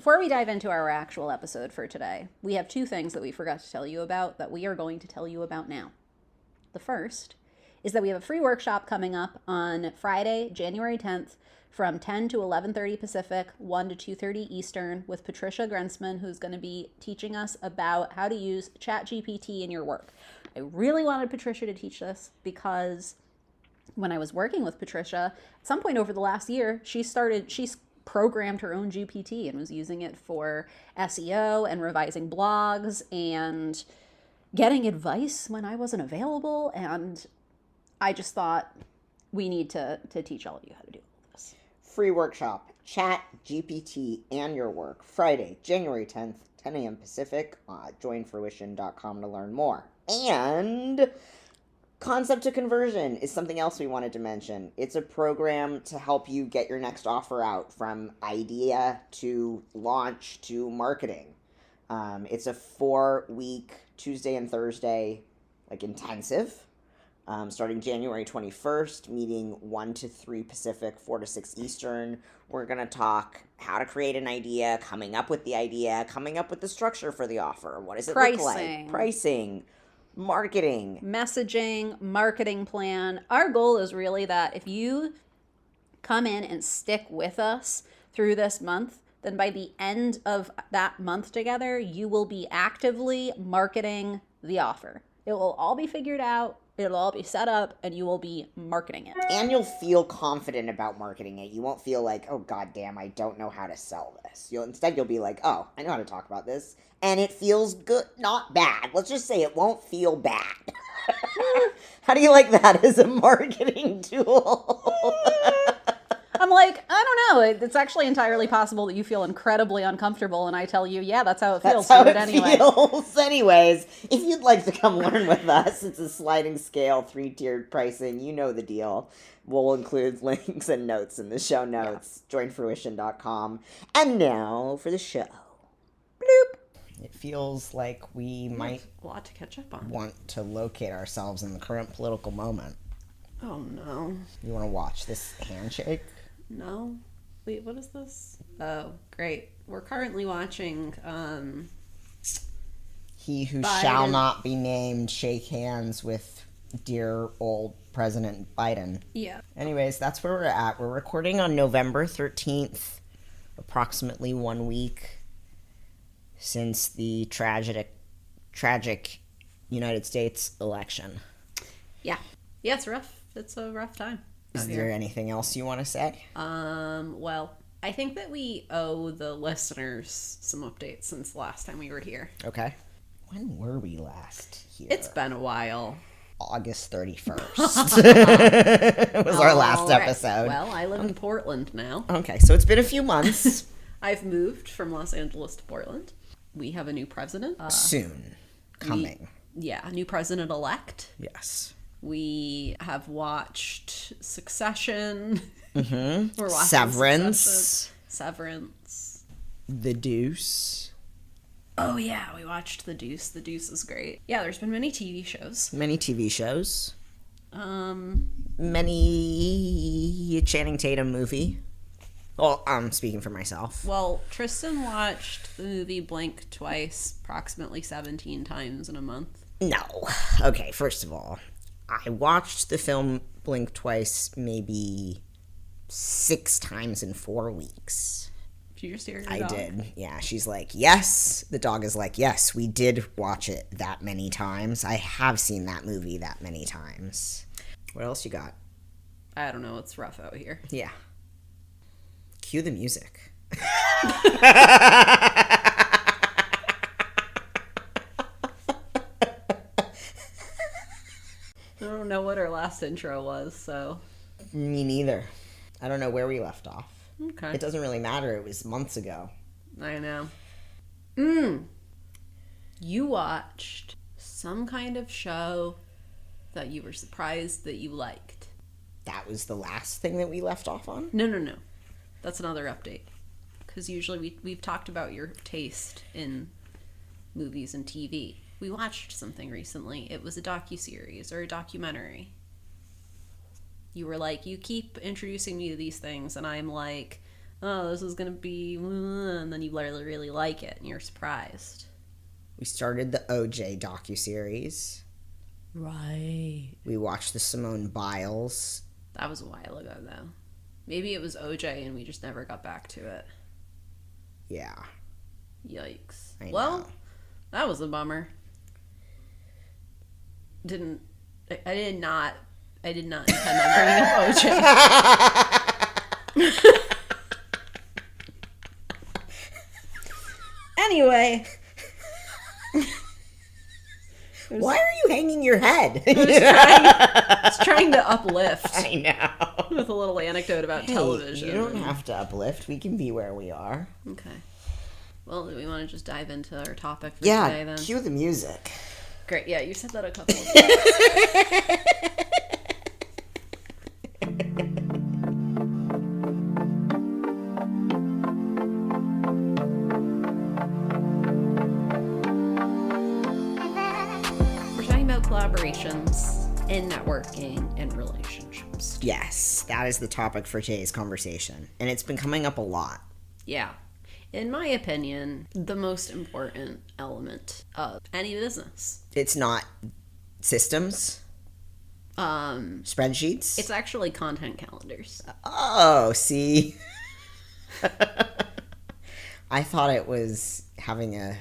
before we dive into our actual episode for today, we have two things that we forgot to tell you about that we are going to tell you about now. The first is that we have a free workshop coming up on Friday, January 10th from 10 to 11:30 Pacific, 1 to 2:30 Eastern with Patricia Grensman, who's going to be teaching us about how to use ChatGPT in your work. I really wanted Patricia to teach this because when I was working with Patricia, at some point over the last year, she's programmed her own GPT and was using it for SEO and revising blogs and getting advice when I wasn't available. And I just thought we need to teach all of you how to do all this. Free workshop, Chat GPT and your work, Friday, January 10th, 10 a.m. Pacific, joinfruition.com to learn more. And Concept to Conversion is something else we wanted to mention. It's a program to help you get your next offer out from idea to launch to marketing. It's a 4-week Tuesday and Thursday intensive. Starting January 21st, meeting 1 to 3 Pacific, 4 to 6 Eastern. We're going to talk how to create an idea, coming up with the idea, coming up with the structure for the offer. What does it look like? Pricing, marketing. Messaging, marketing plan. Our goal is really that if you come in and stick with us through this month, then by the end of that month together, you will be actively marketing the offer. It will all be figured out. It'll all be set up, and you will be marketing it. And you'll feel confident about marketing it. You won't feel like, oh, goddamn, I don't know how to sell this. Instead, you'll be like, oh, I know how to talk about this. And it feels good, not bad. Let's just say it won't feel bad. How do you like that as a marketing tool? I'm like, I don't know. It's actually entirely possible that you feel incredibly uncomfortable, and I tell you, yeah, that's how it feels. That's how it feels. Anyways, if you'd like to come learn with us, it's a sliding scale, 3-tiered pricing. You know the deal. We'll include links and notes in the show notes. Yeah. Joinfruition.com. And now for the show. Bloop. It feels like we might a lot to catch up on. Want to locate ourselves in the current political moment. Oh, no. You want to watch this handshake? No. Wait, what is this? Oh, great. We're currently watching He Who Shall Not Be Named shake hands with dear old President Biden. Yeah. Anyways, that's where we're at. We're recording on November 13th, approximately 1 week since the tragic United States election. Yeah. Yeah, it's rough. It's a rough time. Is there anything else you want to say? Well, I think that we owe the listeners some updates since the last time we were here. Okay. When were we last here? It's been a while. August 31st was our last episode. Well, I live in Portland now. Okay, so it's been a few months. I've moved from Los Angeles to Portland. We have a new president. Soon. Coming. A new president-elect. Yes. We have watched Succession. Mm-hmm. We're watching Severance. The Deuce. Oh, yeah, we watched The Deuce. The Deuce is great. Yeah, there's been many TV shows. Many Channing Tatum movie. Well, I'm speaking for myself. Well, Tristan watched the movie Blink twice, approximately 17 times in a month. No. Okay, first of all, I watched the film Blink twice maybe 6 times in 4 weeks. Did you just hear your dog? I did. Yeah, she's like, yes. The dog is like, yes, we did watch it that many times. I have seen that movie that many times. What else you got? I don't know. It's rough out here. Yeah. Cue the music. I don't know what our last intro was, so. Me neither. I don't know where we left off. Okay. It doesn't really matter. It was months ago. I know. You watched some kind of show that you were surprised that you liked. That was the last thing that we left off on? No. That's another update. Because usually we've talked about your taste in movies and TV. We watched something recently. It was a docuseries or a documentary. You were like, you keep introducing me to these things, and I'm like, oh, this is going to be, and then you literally really like it and you're surprised. We started the OJ docuseries. Right. We watched the Simone Biles. That was a while ago, though. Maybe it was OJ and we just never got back to it. Yeah. Yikes. I Well, know. that was a bummer. I did not intend on bringing up OJ. Anyway. Why are you hanging your head? I was trying to uplift. I know. With a little anecdote about television. You don't have to uplift. We can be where we are. Okay. Well, do we want to just dive into our topic for today then? Cue the music. Great. Yeah, you said that a couple of times. Collaborations and networking and relationships. Yes, that is the topic for today's conversation. And it's been coming up a lot. Yeah. In my opinion, the most important element of any business. It's not systems? Spreadsheets? It's actually content calendars. Oh, see? I thought it was having a...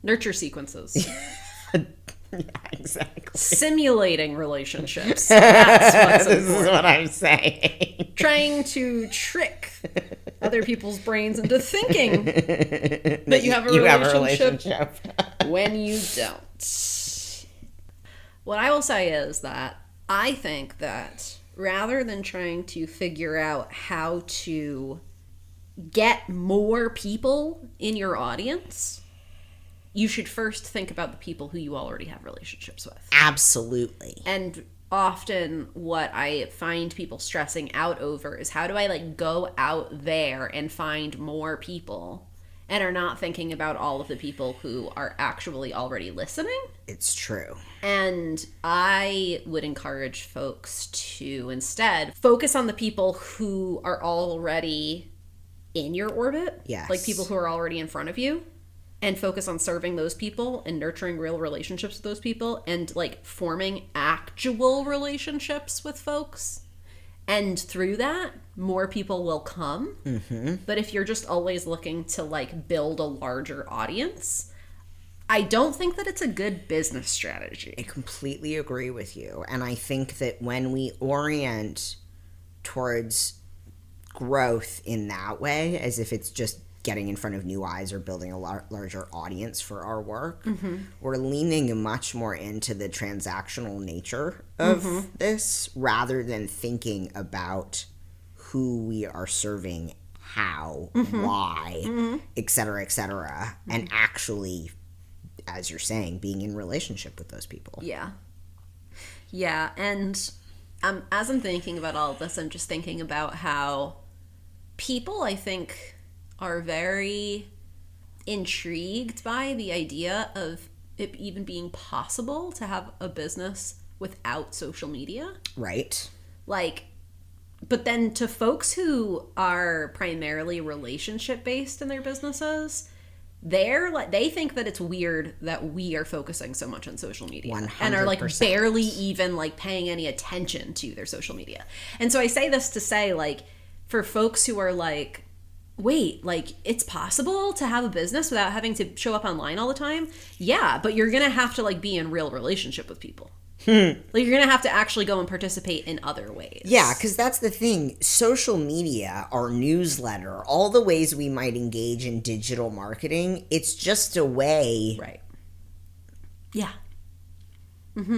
Nurture sequences. Yeah, exactly. Simulating relationships. That's what's This is what I'm saying. Trying to trick other people's brains into thinking that you have a relationship when you don't. What I will say is that I think that rather than trying to figure out how to get more people in your audience, you should first think about the people who you already have relationships with. Absolutely. And often what I find people stressing out over is how do I go out there and find more people, and are not thinking about all of the people who are actually already listening. It's true. And I would encourage folks to instead focus on the people who are already in your orbit. Yes. Like people who are already in front of you. And focus on serving those people and nurturing real relationships with those people and forming actual relationships with folks. And through that, more people will come. Mm-hmm. But if you're just always looking to build a larger audience, I don't think that it's a good business strategy. I completely agree with you. And I think that when we orient towards growth in that way, as if it's just getting in front of new eyes or building a larger audience for our work, mm-hmm. we're leaning much more into the transactional nature of mm-hmm. this rather than thinking about who we are serving, how, mm-hmm. why, mm-hmm. et cetera, mm-hmm. and actually, as you're saying, being in relationship with those people. Yeah. Yeah, and as I'm thinking about all of this, I'm just thinking about how people, I think, are very intrigued by the idea of it even being possible to have a business without social media. Right. But then to folks who are primarily relationship-based in their businesses, they think that it's weird that we are focusing so much on social media 100%. and are barely even paying any attention to their social media. And so I say this to say for folks who are wait, it's possible to have a business without having to show up online all the time? Yeah, but you're gonna have to be in real relationship with people. You're gonna have to actually go and participate in other ways. Yeah, because that's the thing. Social media, our newsletter, all the ways we might engage in digital marketing, it's just a way, right? Yeah,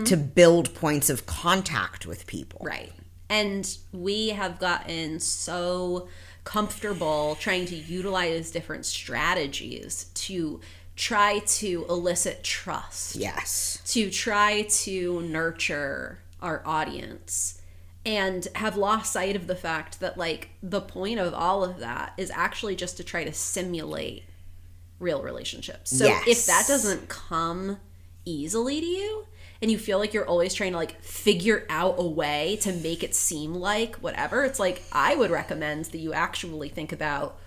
to build points of contact with people, right? And we have gotten so comfortable trying to utilize different strategies to try to elicit trust. Yes. To try to nurture our audience, and have lost sight of the fact that the point of all of that is actually just to try to simulate real relationships. So yes. if that doesn't come easily to you, and you feel like you're always trying to like figure out a way to make it seem like whatever, it's like I would recommend that you actually think about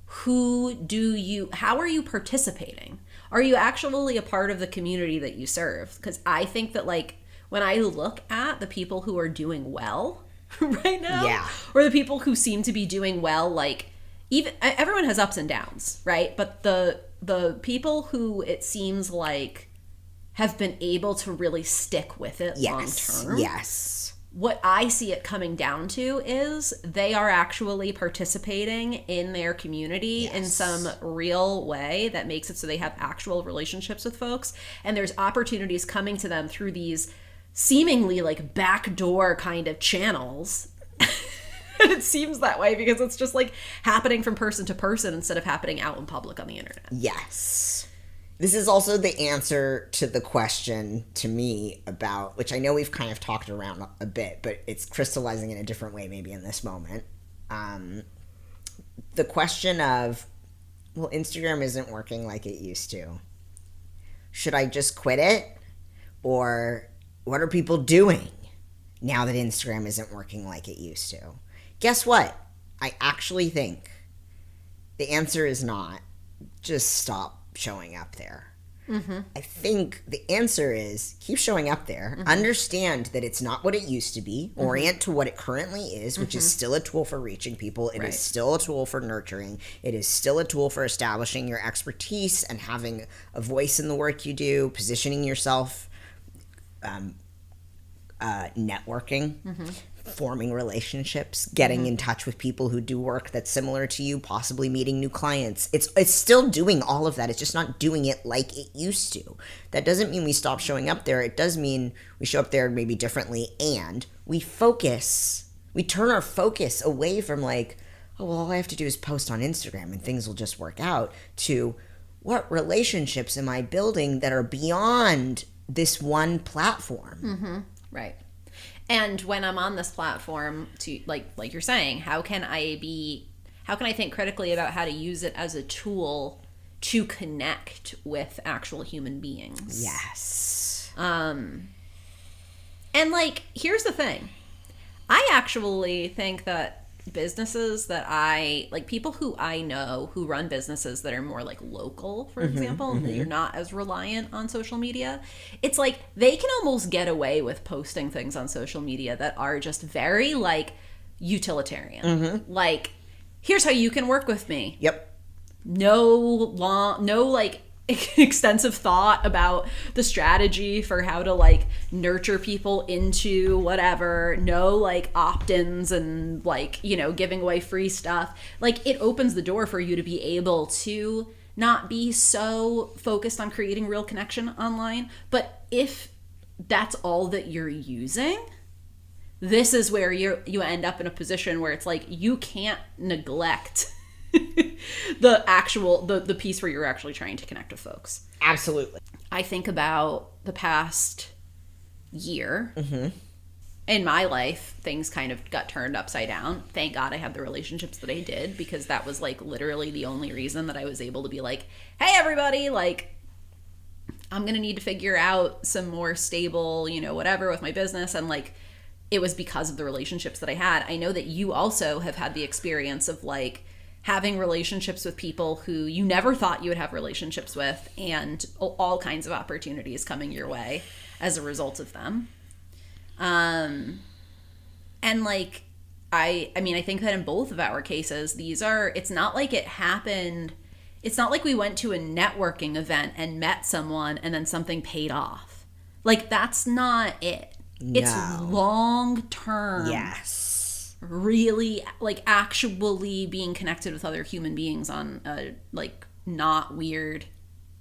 how are you participating? Are you actually a part of the community that you serve? Because I think that like when I look at the people who are doing well right now, or the people who seem to be doing well, like even everyone has ups and downs, right? But the people who it seems like have been able to really stick with it long term. Yes. What I see it coming down to is they are actually participating in their community in some real way that makes it so they have actual relationships with folks. And there's opportunities coming to them through these seemingly like backdoor kind of channels. And it seems that way because it's just like happening from person to person instead of happening out in public on the internet. Yes. This is also the answer to the question to me about, which I know we've kind of talked around a bit, but it's crystallizing in a different way maybe in this moment. The question of, well, Instagram isn't working like it used to. Should I just quit it? Or what are people doing now that Instagram isn't working like it used to? Guess what? I actually think the answer is not just stop showing up there. I think the answer is keep showing up there, understand that it's not what it used to be, orient to what it currently is, which is still a tool for reaching people. It is still a tool for nurturing. It is still a tool for establishing your expertise and having a voice in the work you do, positioning yourself, networking, forming relationships, getting in touch with people who do work that's similar to you, possibly meeting new clients. It's still doing all of that. It's just not doing it like it used to. That doesn't mean we stop showing up there. It does mean we show up there maybe differently, and we turn our focus away from like, oh, well, all I have to do is post on Instagram and things will just work out, to what relationships am I building that are beyond this one platform? Right. And when I'm on this platform, to like you're saying, how can I think critically about how to use it as a tool to connect with actual human beings? Yes. And like, here's the thing. I actually think that businesses that people who I know who run businesses that are more like local, for example, and you're not as reliant on social media, it's like they can almost get away with posting things on social media that are just very like utilitarian. Like, here's how you can work with me. Yep. No like extensive thought about the strategy for how to like nurture people into whatever, no like opt-ins and like, you know, giving away free stuff. Like, it opens the door for you to be able to not be so focused on creating real connection online. But if that's all that you're using, this is where you end up in a position where it's like you can't neglect the piece where you're actually trying to connect with folks. Absolutely. I think about the past year. In my life, things kind of got turned upside down. Thank God I had the relationships that I did, because that was like literally the only reason that I was able to be like, hey everybody, like I'm gonna need to figure out some more stable, you know, whatever with my business. And like, it was because of the relationships that I had. I know that you also have had the experience of like having relationships with people who you never thought you would have relationships with, and all kinds of opportunities coming your way as a result of them. And like, I mean, I think that in both of our cases, it's not like it happened. It's not like we went to a networking event and met someone and then something paid off. Like, that's not it. No. It's long term. Yes. Really, like, actually being connected with other human beings on a like not weird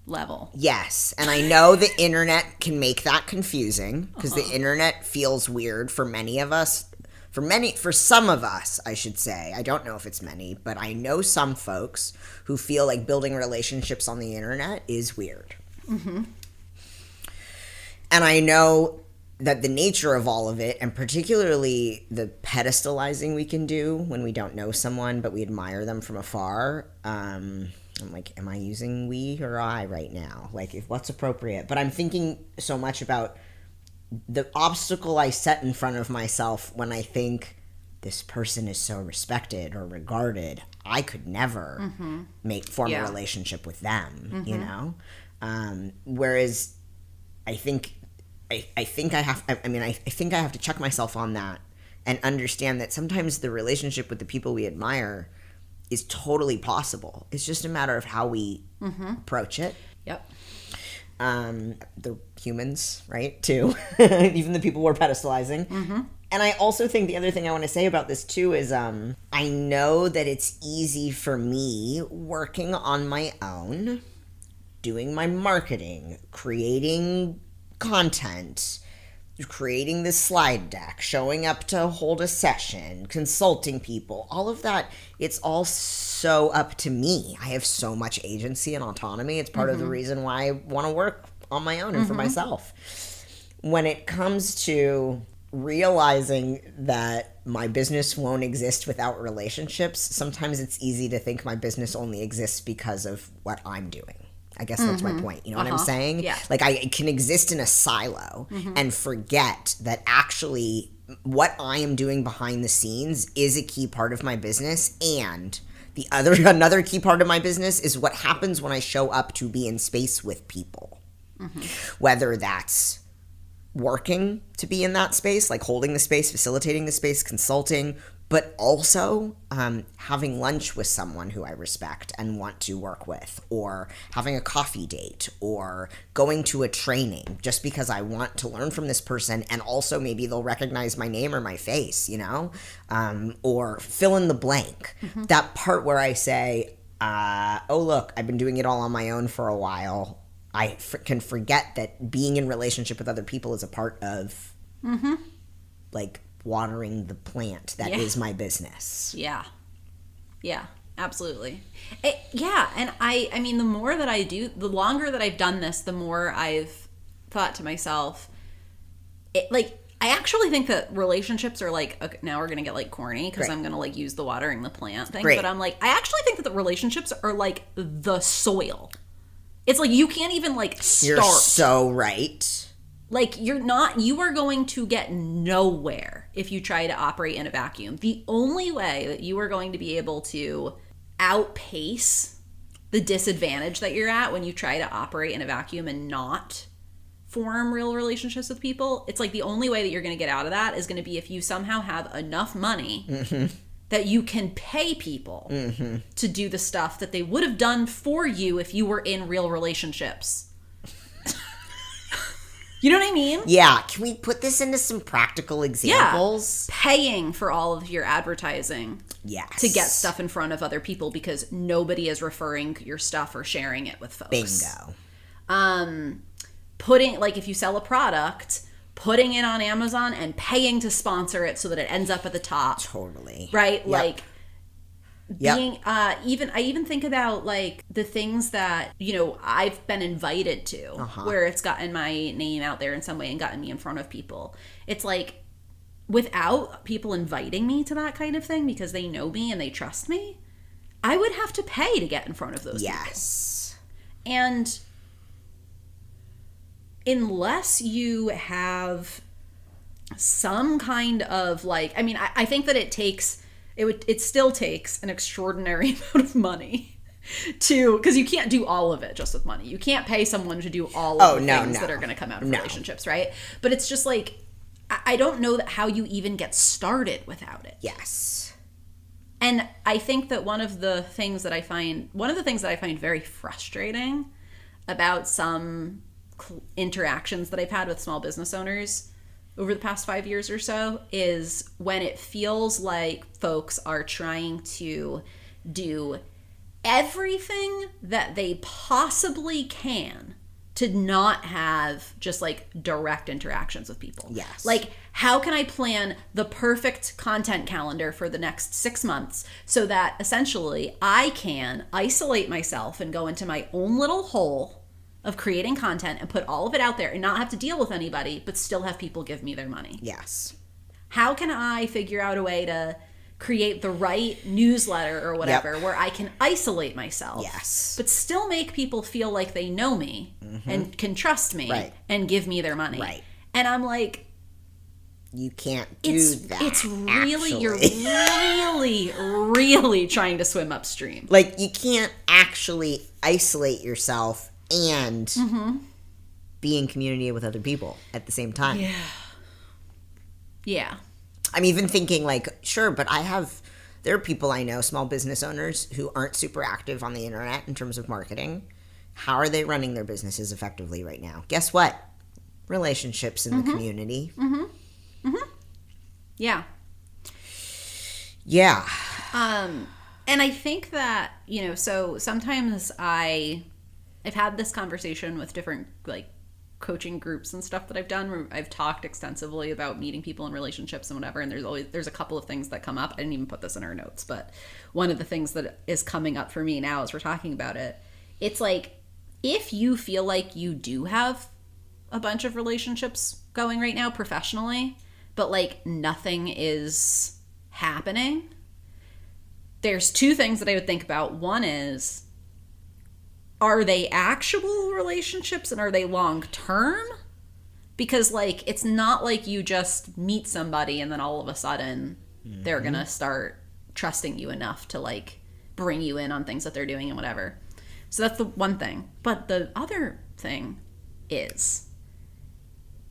level. Yes, and I know the internet can make that confusing, because the internet feels weird for many of us. For some of us, I should say. I don't know if it's many, but I know some folks who feel like building relationships on the internet is weird. And I know that the nature of all of it, and particularly the pedestalizing we can do when we don't know someone but we admire them from afar, I'm like, am I using we or I right now? Like, what's appropriate? But I'm thinking so much about the obstacle I set in front of myself when I think this person is so respected or regarded, I could never form a relationship with them, you know? Whereas I think I think I have to check myself on that and understand that sometimes the relationship with the people we admire is totally possible. It's just a matter of how we approach it. Yep. The humans, right, too. Even the people we're pedestalizing. And I also think the other thing I want to say about this too is I know that it's easy for me working on my own, doing my marketing, creating content, creating this slide deck, showing up to hold a session, consulting people, all of that, it's all so up to me. I have so much agency and autonomy. It's part of the reason why I want to work on my own and for myself. When it comes to realizing that my business won't exist without relationships, sometimes it's easy to think my business only exists because of what I'm doing. I guess that's my point. You know what I'm saying? Yeah. Like I can exist in a silo and forget that actually what I am doing behind the scenes is a key part of my business, and another key part of my business is what happens when I show up to be in space with people. Whether that's working to be in that space, like holding the space, facilitating the space, consulting, but also having lunch with someone who I respect and want to work with, or having a coffee date, or going to a training just because I want to learn from this person, and also maybe they'll recognize my name or my face, you know, or fill in the blank. That part where I say, oh, look, I've been doing it all on my own for a while. I can forget that being in relationship with other people is a part of, like, watering the plant that is my business. Yeah, absolutely. And I mean, the more that I do, the longer that I've done this, the more I've thought to myself, I actually think that relationships are like, okay, now we're going to get like corny because I'm going to like use the watering the plant thing. But I'm like, I actually think that the relationships are like the soil. It's like you can't even like start. You're so right. Like you are going to get nowhere if you try to operate in a vacuum. The only way that you are going to be able to outpace the disadvantage that you're at when you try to operate in a vacuum and not form real relationships with people, it's like the only way that you're going to get out of that is going to be if you somehow have enough money that you can pay people to do the stuff that they would have done for you if you were in real relationships. You know what I mean? Yeah. Can we put this into some practical examples? Yeah. Paying for all of your advertising. Yes. To get stuff in front of other people because nobody is referring your stuff or sharing it with folks. Bingo. Putting, like, if you sell a product, putting it on Amazon and paying to sponsor it so that it ends up at the top. Totally. Right? Yep. Like, being I even think about like the things that, you know, I've been invited to where it's gotten my name out there in some way and gotten me in front of people. It's like without people inviting me to that kind of thing because they know me and they trust me, I would have to pay to get in front of those people. And unless you have some kind of like, I mean, I think that it still takes an extraordinary amount of money because you can't do all of it just with money. You can't pay someone to do all of the things that are going to come out of relationships, right? But it's just like, I don't know how you even get started without it. Yes. And I think that one of the things that I find very frustrating about some interactions that I've had with small business owners over the past 5 years or so is when it feels like folks are trying to do everything that they possibly can to not have just like direct interactions with people. Yes. Like, how can I plan the perfect content calendar for the next 6 months so that essentially I can isolate myself and go into my own little hole of creating content and put all of it out there and not have to deal with anybody, but still have people give me their money? Yes. How can I figure out a way to create the right newsletter or whatever where I can isolate myself, but still make people feel like they know me and can trust me and give me their money? Right. And I'm like, you can't do that. It's really, you're really, really trying to swim upstream. Like, you can't actually isolate yourself and be in community with other people at the same time. Yeah. Yeah. I'm even thinking, like, sure, but there are people I know, small business owners, who aren't super active on the internet in terms of marketing. How are they running their businesses effectively right now? Guess what? Relationships in the community. Yeah. Yeah. And I think that, so sometimes I've had this conversation with different, like, coaching groups and stuff that I've done where I've talked extensively about meeting people in relationships and whatever, and there's a couple of things that come up. I didn't even put this in our notes, but one of the things that is coming up for me now as we're talking about it, it's like, if you feel like you do have a bunch of relationships going right now professionally, but like nothing is happening, there's two things that I would think about. One is, are they actual relationships and are they long term? Because, like, it's not like you just meet somebody and then all of a sudden they're gonna start trusting you enough to, like, bring you in on things that they're doing and whatever. So that's the one thing. But the other thing is,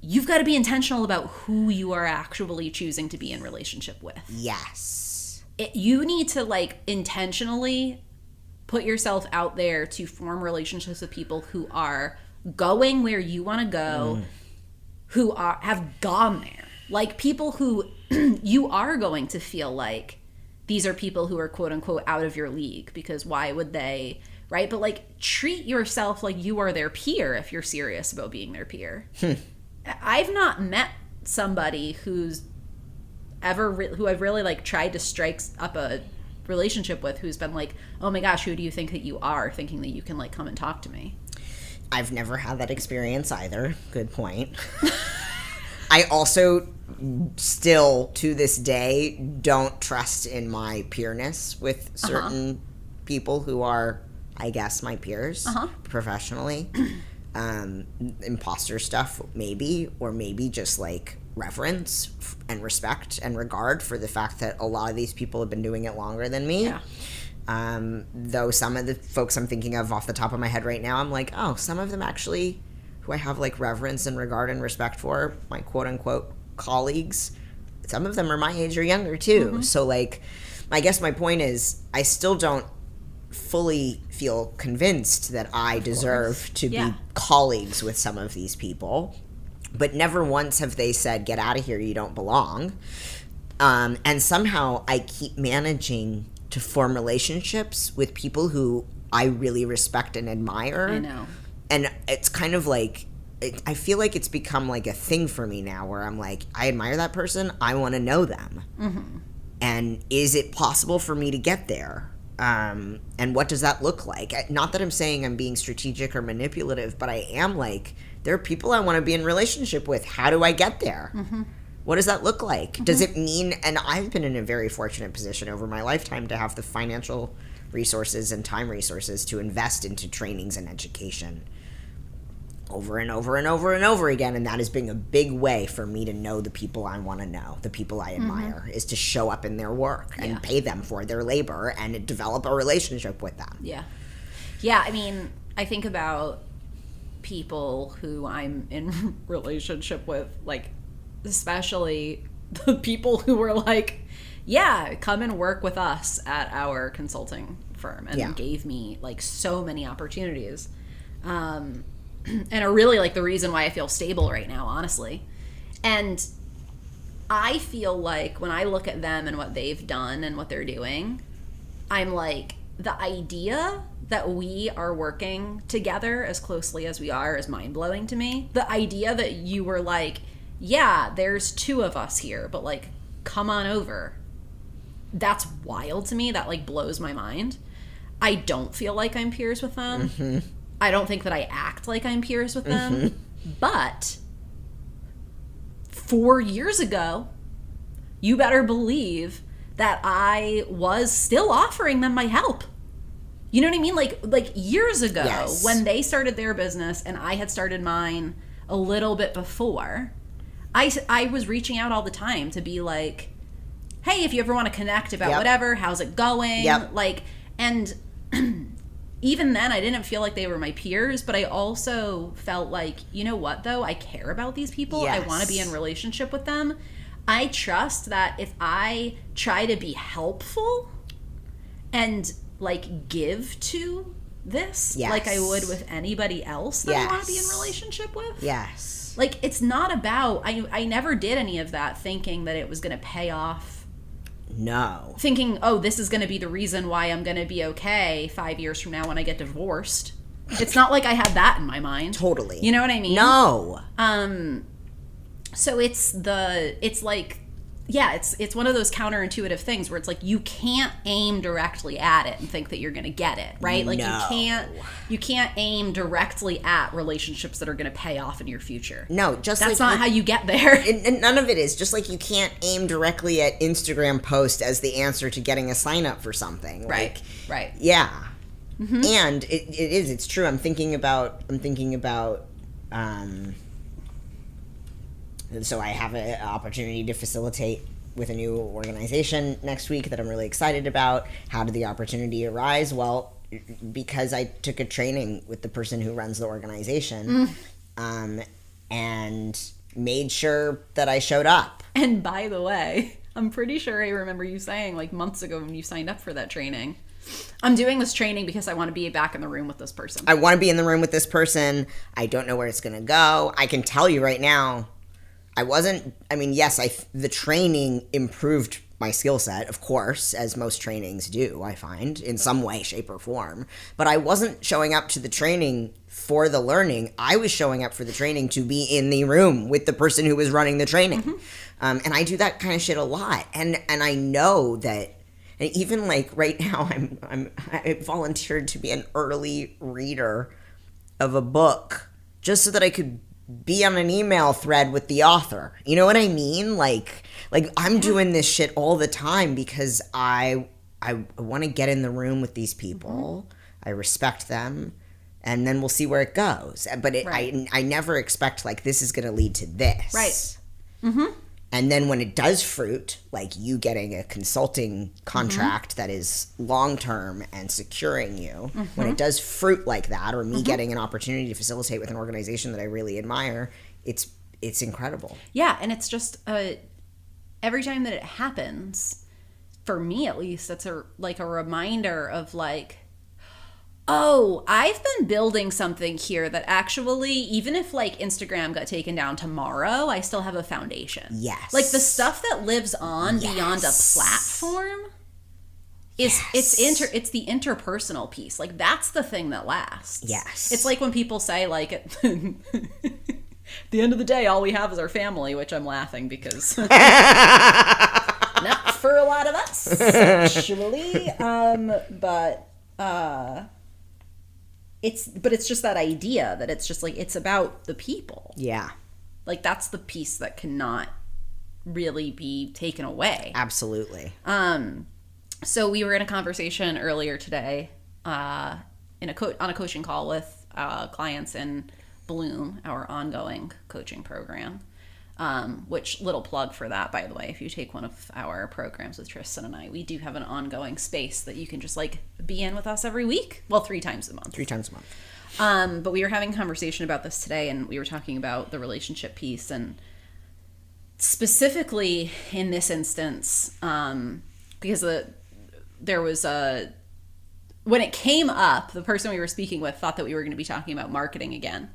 you've got to be intentional about who you are actually choosing to be in relationship with. Yes. You need to, like, intentionally put yourself out there to form relationships with people who are going where you want to go, who have gone there. Like, people who you are going to feel like these are people who are quote unquote out of your league, because why would they, right? But, like, treat yourself like you are their peer if you're serious about being their peer. I've not met somebody who I've really, like, tried to strike up a relationship with who's been like, oh my gosh, who do you think that you are, thinking that you can, like, come and talk to me. I've never had that experience either. Good point. I also still to this day don't trust in my peerness with certain people who are, I guess, my peers professionally. Imposter stuff maybe, or maybe just like reverence and respect and regard for the fact that a lot of these people have been doing it longer than me. Though some of the folks I'm thinking of off the top of my head right now, I'm like, oh, some of them actually who I have, like, reverence and regard and respect for, my quote-unquote colleagues, some of them are my age or younger too. So, like, I guess my point is, I still don't fully feel convinced that I deserve to be colleagues with some of these people, but never once have they said, get out of here, you don't belong. And somehow I keep managing to form relationships with people who I really respect and admire. I know. And it's kind of like, I feel like it's become like a thing for me now where I'm like, I admire that person, I want to know them. And is it possible for me to get there? And what does that look like? Not that I'm saying I'm being strategic or manipulative, but I am like, there are people I want to be in relationship with. How do I get there? What does that look like? Does it mean, and I've been in a very fortunate position over my lifetime to have the financial resources and time resources to invest into trainings and education over and over and over and over again, and that has been a big way for me to know the people I want to know, the people I admire, is to show up in their work and pay them for their labor and develop a relationship with them. Yeah, I mean, I think about people who I'm in relationship with, like, especially the people who were like, yeah, come and work with us at our consulting firm, and gave me, like, so many opportunities. And are really, like, the reason why I feel stable right now, honestly. And I feel like when I look at them and what they've done and what they're doing, I'm like, the idea that we are working together as closely as we are is mind-blowing to me. The idea that you were like, yeah, there's two of us here, but, like, come on over. That's wild to me. That, like, blows my mind. I don't feel like I'm peers with them. I don't think that I act like I'm peers with them. But 4 years ago, you better believe that I was still offering them my help. You know what I mean? Like years ago, when they started their business and I had started mine a little bit before, I was reaching out all the time to be like, hey, if you ever want to connect about Yep. whatever, how's it going? Yep. Like, and even then I didn't feel like they were my peers, but I also felt like, you know what though? I care about these people. Yes. I want to be in relationship with them. I trust that if I try to be helpful and like give to this, Yes. like I would with anybody else that I want to be in Yes. relationship with. Yes. Like, it's not about, I never did any of that thinking that it was going to pay off. No. Thinking, oh, this is going to be the reason why I'm going to be okay 5 years from now when I get divorced. It's not like I had that in my mind. Totally. You know what I mean? No. So it's like, yeah, it's one of those counterintuitive things where it's like you can't aim directly at it and think that you're going to get it, right? Like No. you can't aim directly at relationships that are going to pay off in your future. No, just That's like not how you get there. and none of it is. Just like you can't aim directly at Instagram post as the answer to getting a sign up for something. Right. Like, Right. yeah. And it's true. I'm thinking about so I have an opportunity to facilitate with a new organization next week that I'm really excited about. How did the opportunity arise? Well, because I took a training with the person who runs the organization, and made sure that I showed up. And by the way, I'm pretty sure I remember you saying like months ago when you signed up for that training, I'm doing this training because I want to be back in the room with this person. I want to be in the room with this person. I don't know where it's going to go. I can tell you right now, the training improved my skill set, of course, as most trainings do, I find, in some way, shape, or form. But I wasn't showing up to the training for the learning. I was showing up for the training to be in the room with the person who was running the training. And I do that kind of shit a lot. And I know that, and even like right now, I volunteered to be an early reader of a book just so that I could be on an email thread with the author. You know what I mean? Like I'm doing this shit all the time because I want to get in the room with these people. I respect them, and then we'll see where it goes. But I never expect like this is going to lead to this. Right. And then when it does fruit, like you getting a consulting contract that is long-term and securing you, when it does fruit like that, or me getting an opportunity to facilitate with an organization that I really admire, it's incredible. Yeah, and it's just every time that it happens, for me at least, it's a reminder of like, oh, I've been building something here that actually, even if like Instagram got taken down tomorrow, I still have a foundation. Yes. Like the stuff that lives on beyond a platform is it's the interpersonal piece. Like that's the thing that lasts. Yes. It's like when people say like at the end of the day all we have is our family, which I'm laughing because not for a lot of us actually. It's just that idea that it's just like it's about the people. Yeah. Like that's the piece that cannot really be taken away. Absolutely. So we were in a conversation earlier today, on a coaching call with clients in Bloom, our ongoing coaching program. Which little plug for that, by the way, if you take one of our programs with Tristan and I, we do have an ongoing space that you can just like be in with us every week. Well, 3 times a month. 3 times a month. But we were having a conversation about this today, and we were talking about the relationship piece, and specifically in this instance, because there was when it came up, the person we were speaking with thought that we were going to be talking about marketing again,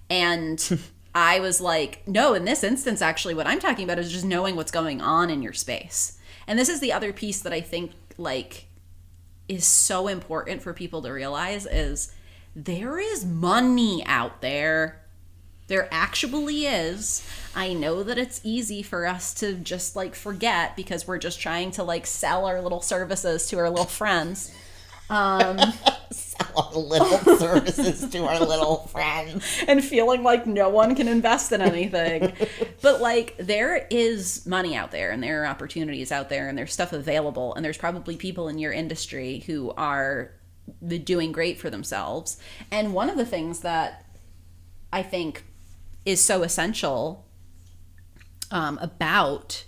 and I was like, no, in this instance, actually, what I'm talking about is just knowing what's going on in your space. And this is the other piece that I think like is so important for people to realize is there is money out there. There actually is. I know that it's easy for us to just like forget because we're just trying to like sell our little services to our little friends. Sell our little services to our little friends. And feeling like no one can invest in anything. But like there is money out there and there are opportunities out there and there's stuff available and there's probably people in your industry who are doing great for themselves. And one of the things that I think is so essential about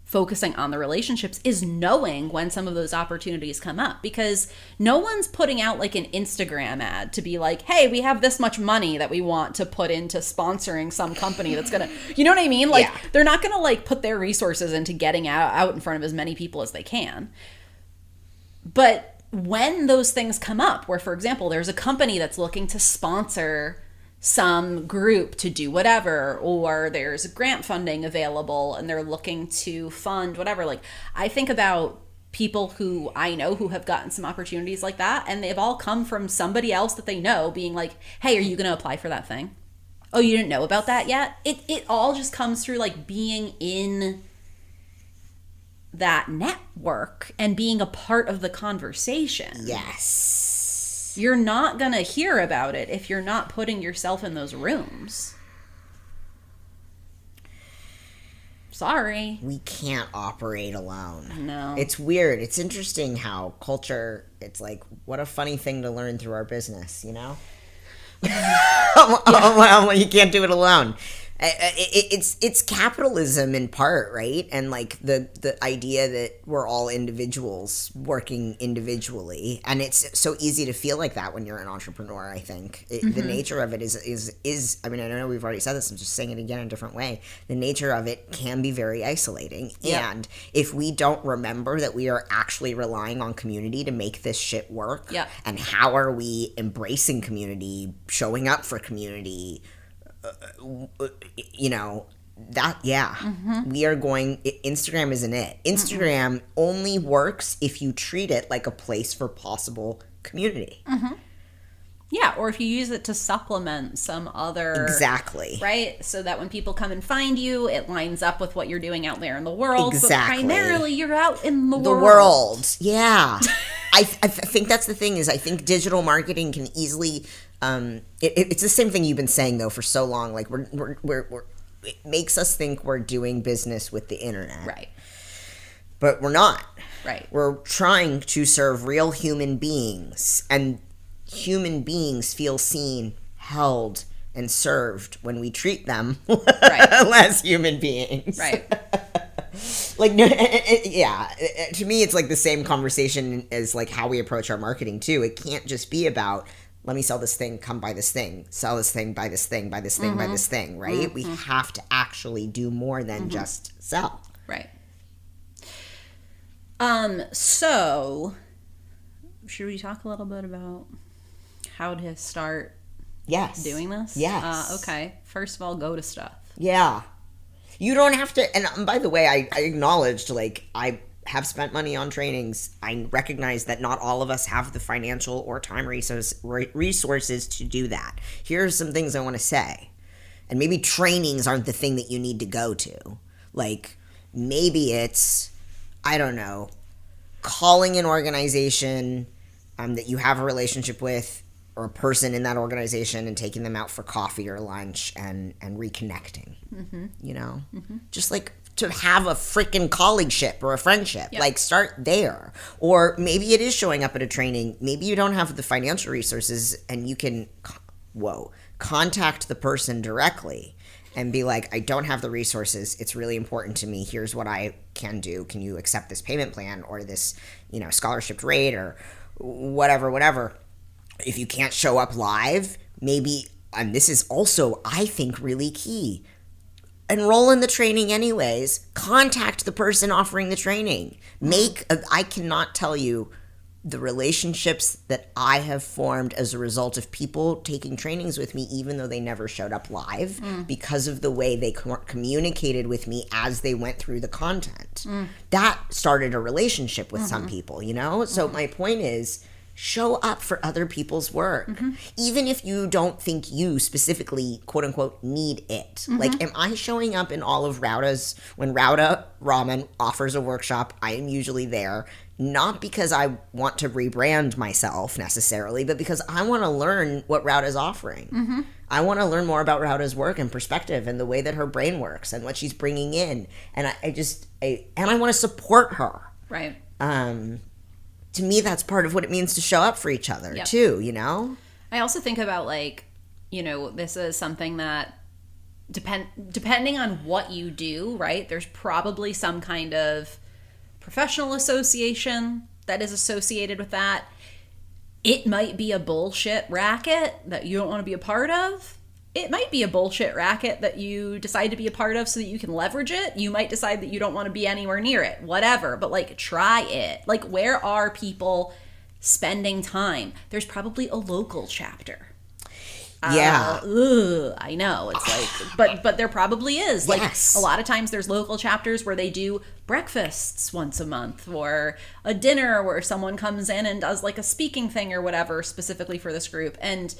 focusing on the relationships is knowing when some of those opportunities come up, because no one's putting out like an Instagram ad to be like, hey, we have this much money that we want to put into sponsoring some company that's gonna, you know what I mean? Like, they're not gonna like put their resources into getting out in front of as many people as they can. But when those things come up, where, for example, there's a company that's looking to sponsor some group to do whatever, or there's grant funding available and they're looking to fund whatever, like, I think about people who I know who have gotten some opportunities like that, and they've all come from somebody else that they know being like, hey, are you going to apply for that thing? Oh, you didn't know about that yet? It all just comes through like being in that network and being a part of the conversation. Yes. You're not going to hear about it if you're not putting yourself in those rooms. Sorry. We can't operate alone. No. It's weird. It's interesting how culture, it's like, what a funny thing to learn through our business, you know? Well, you can't do it alone. It's capitalism in part, right? And like the idea that we're all individuals working individually, and it's so easy to feel like that when you're an entrepreneur. I think the nature of it is. I mean, I know we've already said this. I'm just saying it again in a different way. The nature of it can be very isolating, and if we don't remember that we are actually relying on community to make this shit work, and how are we embracing community, showing up for community. You know, that, we are going, Instagram isn't it. Instagram only works if you treat it like a place for possible community. Yeah, or if you use it to supplement some other... Exactly. Right? So that when people come and find you, it lines up with what you're doing out there in the world. Exactly. But primarily, you're out in the world. The world, yeah. I think that's the thing, is I think digital marketing can easily... it's the same thing you've been saying though for so long. Like we're it makes us think we're doing business with the internet, right? But we're not. Right. We're trying to serve real human beings, and human beings feel seen, held, and served when we treat them as human beings. Right. Like, no, to me, it's like the same conversation as like how we approach our marketing too. It can't just be about, let me sell this thing, come buy this thing, sell this thing, buy this thing, buy this thing, buy this thing, right? We have to actually do more than just sell. Right. So, should we talk a little bit about how to start doing this? Yes. Okay. First of all, go to stuff. Yeah. You don't have to, and by the way, I acknowledged, like, I have spent money on trainings. I recognize that not all of us have the financial or time resources to do that. Here are some things I want to say. And maybe trainings aren't the thing that you need to go to. Like, maybe it's, I don't know, calling an organization that you have a relationship with, or a person in that organization, and taking them out for coffee or lunch and reconnecting, you know? Just like to have a freaking colleagueship or a friendship, like start there. Or maybe it is showing up at a training. Maybe you don't have the financial resources, and you can, contact the person directly and be like, I don't have the resources. It's really important to me. Here's what I can do. Can you accept this payment plan or this, scholarship rate or whatever. If you can't show up live, maybe, and this is also, I think, really key, enroll in the training anyways. Contact the person offering the training. I cannot tell you the relationships that I have formed as a result of people taking trainings with me, even though they never showed up live, because of the way they communicated with me as they went through the content. That started a relationship with some people, So my point is, show up for other people's work. Even if you don't think you specifically, quote unquote, need it. Like, am I showing up in all of Rauda's, when Rauda Ramen offers a workshop, I am usually there, not because I want to rebrand myself necessarily, but because I want to learn what Rauda's offering. I want to learn more about Rauda's work and perspective and the way that her brain works and what she's bringing in. And I want to support her. Right. To me, that's part of what it means to show up for each other, too, I also think about, this is something that depending on what you do, right? There's probably some kind of professional association that is associated with that. It might be a bullshit racket that you don't want to be a part of. It might be a bullshit racket that you decide to be a part of so that you can leverage it. You might decide that you don't want to be anywhere near it, whatever, but like try it. Like, where are people spending time? There's probably a local chapter. Yeah. I know. It's like, but there probably is. Like, yes. A lot of times there's local chapters where they do breakfasts once a month, or a dinner where someone comes in and does like a speaking thing or whatever specifically for this group. And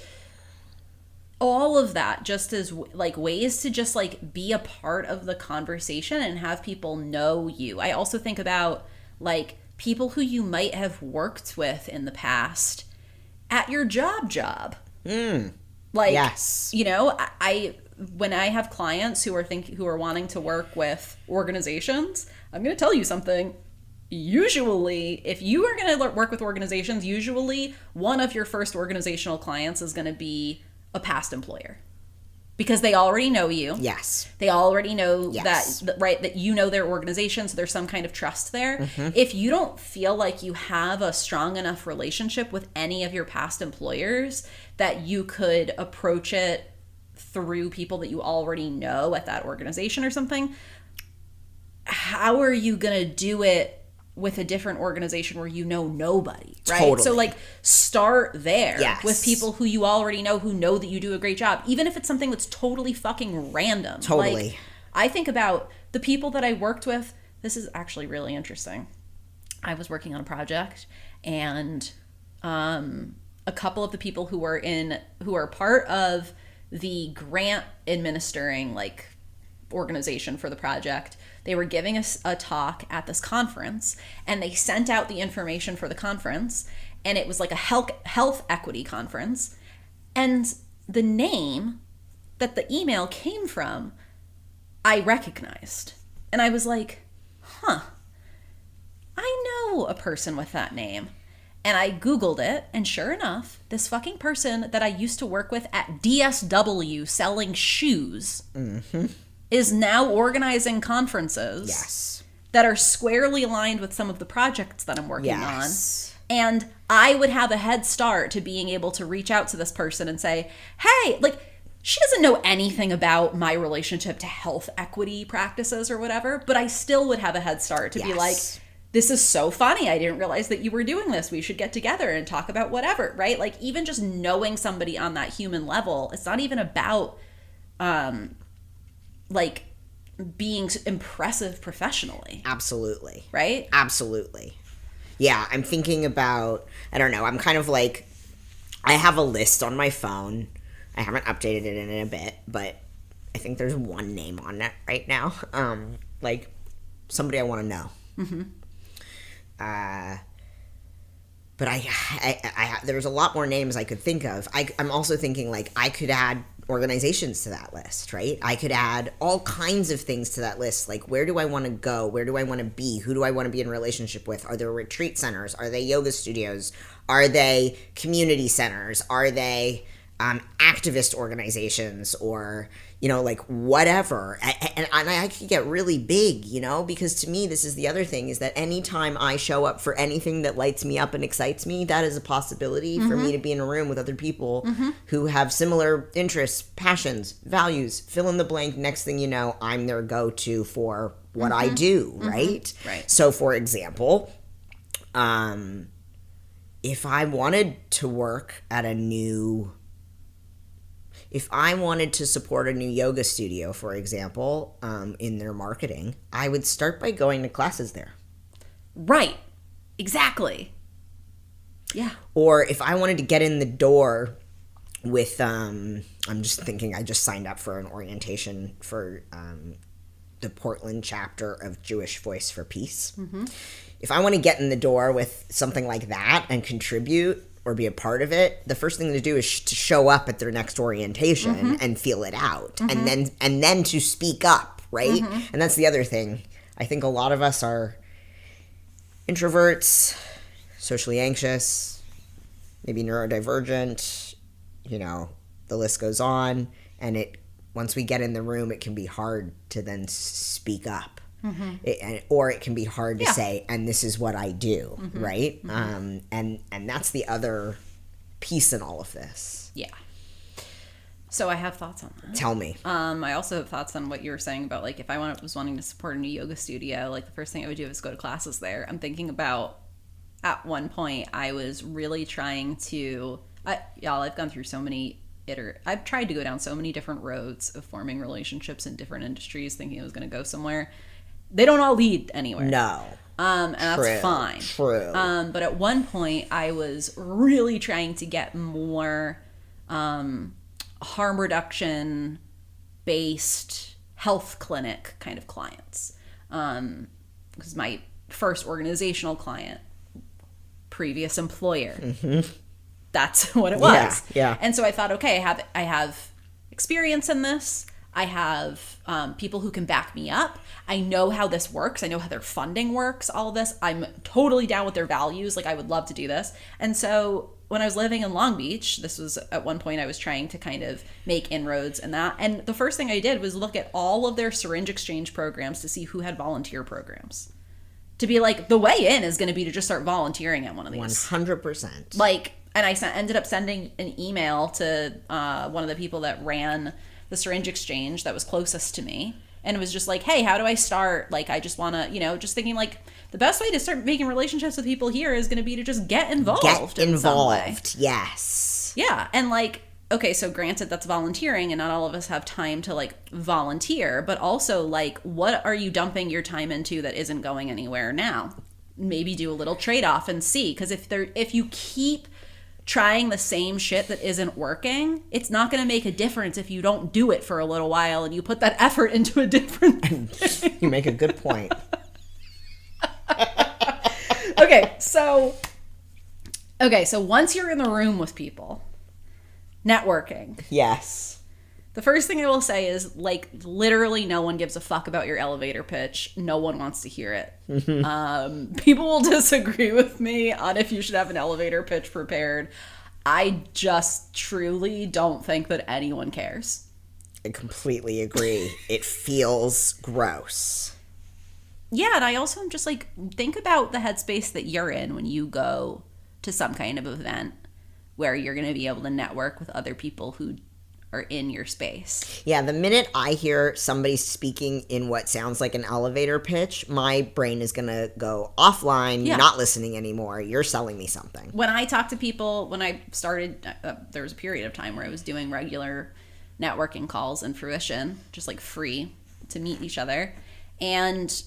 all of that just is like ways to just like be a part of the conversation and have people know you. I also think about like people who you might have worked with in the past at your job. Like, yes. You know, I when I have clients who are wanting to work with organizations, I'm going to tell you something. Usually, if you are going to work with organizations, usually one of your first organizational clients is going to be a past employer, because they already know you. Yes. They already know yes. that you know their organization, so there's some kind of trust there. If you don't feel like you have a strong enough relationship with any of your past employers that you could approach it through people that you already know at that organization or something, how are you going to do it with a different organization where you know nobody, right? Totally. So like start there yes. with people who you already know, who know that you do a great job, even if it's something that's totally fucking random. Totally. Like, I think about the people that I worked with. This is actually really interesting. I was working on a project, and a couple of the people who are part of the grant administering like organization for the project, they were giving us a talk at this conference, and they sent out the information for the conference, and it was like a health equity conference, and the name that the email came from I recognized, and I was like, I know a person with that name. And I Googled it, and sure enough, this fucking person that I used to work with at DSW selling shoes is now organizing conferences yes. that are squarely aligned with some of the projects that I'm working yes. on. And I would have a head start to being able to reach out to this person and say, hey, like, she doesn't know anything about my relationship to health equity practices or whatever, but I still would have a head start to yes. be like, this is so funny. I didn't realize that you were doing this. We should get together and talk about whatever, right? Like, even just knowing somebody on that human level, it's not even about, like, being impressive professionally. Absolutely. Right? Absolutely. Yeah, I'm thinking about, I don't know, I'm kind of like, I have a list on my phone. I haven't updated it in a bit, but I think there's one name on it right now. Like, somebody I want to know. But I there's a lot more names I could think of. I'm also thinking, like, I could add organizations to that list, right? I could add all kinds of things to that list. Like, where do I want to go? Where do I want to be? Who do I want to be in relationship with? Are there retreat centers? Are they yoga studios? Are they community centers? Are they activist organizations? Or, you know, like, whatever. And I could get really big, you know, because to me, this is the other thing, is that anytime I show up for anything that lights me up and excites me, that is a possibility for me to be in a room with other people who have similar interests, passions, values, fill in the blank. Next thing you know, I'm their go-to for what I do, right? Right. So, for example, if I wanted to work at if I wanted to support a new yoga studio, for example, in their marketing, I would start by going to classes there. Right. Exactly. Yeah. Or if I wanted to get in the door with, I'm just thinking, I just signed up for an orientation for the Portland chapter of Jewish Voice for Peace. If I want to get in the door with something like that and contribute or be a part of it, the first thing to do is to show up at their next orientation and feel it out, and then to speak up, right? And that's the other thing. I think a lot of us are introverts, socially anxious, maybe neurodivergent, you know, the list goes on, and once we get in the room, it can be hard to then speak up. Or it can be hard to say, and this is what I do, right? And that's the other piece in all of this. Yeah. So I have thoughts on that. Tell me. I also have thoughts on what you were saying about, like, if I was wanting to support a new yoga studio, like, the first thing I would do is go to classes there. I'm thinking about, at one point, I was really trying to, y'all, I've gone through so many I've tried to go down so many different roads of forming relationships in different industries, thinking it was going to go somewhere. They don't all lead anywhere. No. And that's fine. True. But at one point, I was really trying to get more harm reduction based health clinic kind of clients. Because my first organizational client, previous employer, that's what it was. Yeah. And so I thought, okay, I have experience in this. I have people who can back me up. I know how this works. I know how their funding works, all of this. I'm totally down with their values. Like, I would love to do this. And so when I was living in Long Beach, this was at one point I was trying to kind of make inroads in that. And the first thing I did was look at all of their syringe exchange programs to see who had volunteer programs. To be like, the way in is going to be to just start volunteering at one of these. 100%. Like, and I ended up sending an email to one of the people that ran the syringe exchange that was closest to me. And it was just like, hey, how do I start? Like, I just want to, just thinking like the best way to start making relationships with people here is going to be to just get involved. Get involved. Yes. Yeah. And like, okay, so granted that's volunteering and not all of us have time to like volunteer, but also like, what are you dumping your time into that isn't going anywhere now? Maybe do a little trade-off and see. Because if you keep trying the same shit that isn't working, it's not going to make a difference if you don't do it for a little while and you put that effort into a different thing. You make a good point. Okay, so once you're in the room with people, networking. Yes. The first thing I will say is, like, literally no one gives a fuck about your elevator pitch. No one wants to hear it. People will disagree with me on if you should have an elevator pitch prepared. I just truly don't think that anyone cares. I completely agree. It feels gross. Yeah, and I also am just like, think about the headspace that you're in when you go to some kind of event where you're going to be able to network with other people who are in your space. Yeah, the minute I hear somebody speaking in what sounds like an elevator pitch, my brain is going to go offline, not listening anymore. You're selling me something. When I talk to people, when I started, there was a period of time where I was doing regular networking calls in Fruition, just like free to meet each other. And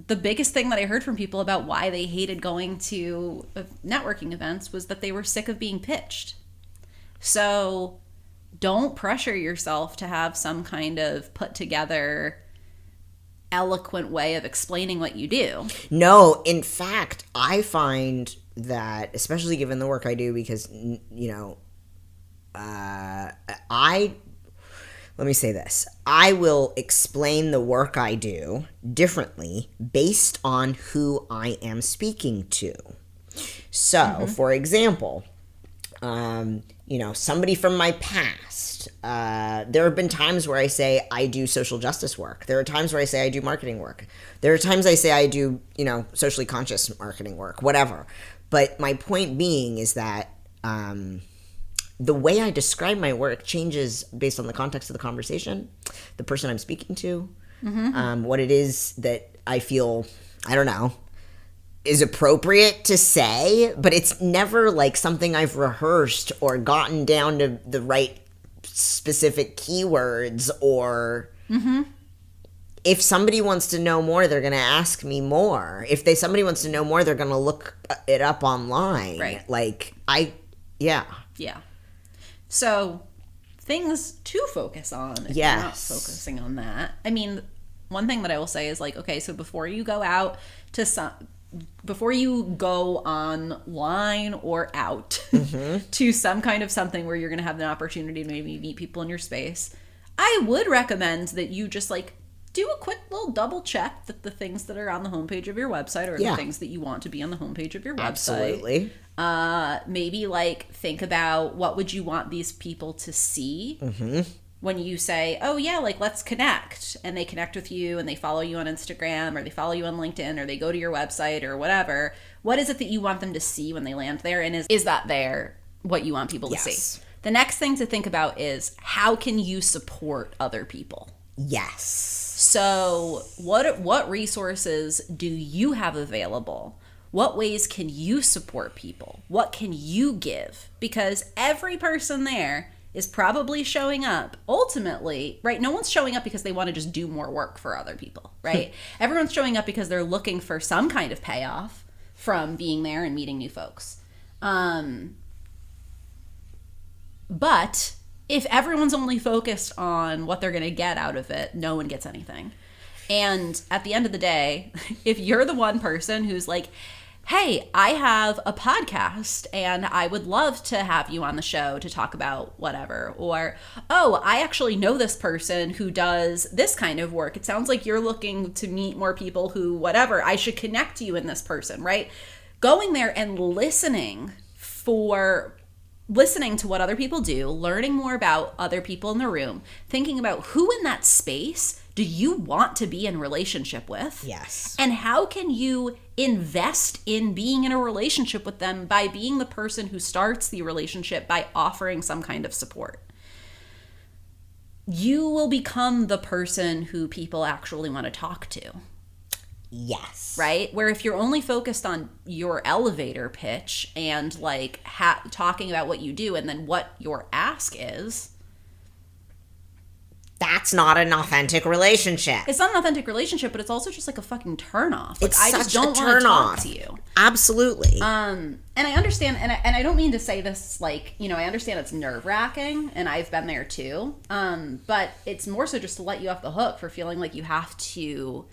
the biggest thing that I heard from people about why they hated going to networking events was that they were sick of being pitched. So don't pressure yourself to have some kind of put together eloquent way of explaining what you do. No, in fact, I find that, especially given the work I do, because, let me say this. I will explain the work I do differently based on who I am speaking to. So, for example, somebody from my past. There have been times where I say I do social justice work. There are times where I say I do marketing work. There are times I say I do, socially conscious marketing work, whatever. But my point being is that the way I describe my work changes based on the context of the conversation, the person I'm speaking to, what it is that I feel, I don't know, is appropriate to say, but it's never like something I've rehearsed or gotten down to the right specific keywords, or if somebody wants to know more, they're going to ask me more. If somebody wants to know more, they're going to look it up online. Right. Yeah. So things to focus on if you're not focusing on that. I mean, one thing that I will say is like, okay, so before you go out to before you go online or out to some kind of something where you're going to have an opportunity to maybe meet people in your space, I would recommend that you just like do a quick little double check that the things that are on the homepage of your website are the things that you want to be on the homepage of your website. Absolutely. Maybe like think about what would you want these people to see. when you say, oh yeah, like let's connect, and they connect with you and they follow you on Instagram or they follow you on LinkedIn or they go to your website or whatever, what is it that you want them to see when they land there? And is that there what you want people to see? The next thing to think about is, how can you support other people? Yes. So what resources do you have available? What ways can you support people? What can you give? Because every person there is probably showing up ultimately, right? No one's showing up because they want to just do more work for other people, right? Everyone's showing up because they're looking for some kind of payoff from being there and meeting new folks. But if everyone's only focused on what they're going to get out of it, no one gets anything. And at the end of the day, if you're the one person who's like, hey, I have a podcast and I would love to have you on the show to talk about whatever. Or, oh, I actually know this person who does this kind of work. It sounds like you're looking to meet more people who, whatever, I should connect you in this person, right? Going there and listening to what other people do, learning more about other people in the room, thinking about who in that space do you want to be in relationship with? Yes. And how can you invest in being in a relationship with them by being the person who starts the relationship by offering some kind of support? You will become the person who people actually want to talk to. Yes. Right? Where if you're only focused on your elevator pitch and like talking about what you do and then what your ask is, that's not an authentic relationship. It's not an authentic relationship, but it's also just like a fucking turnoff. Like, It's I just such a don't want to talk turnoff. to you. Absolutely. And I understand, and I don't mean to say this like, you know, I understand it's nerve-wracking, and I've been there too. But it's more so just to let you off the hook for feeling like you have to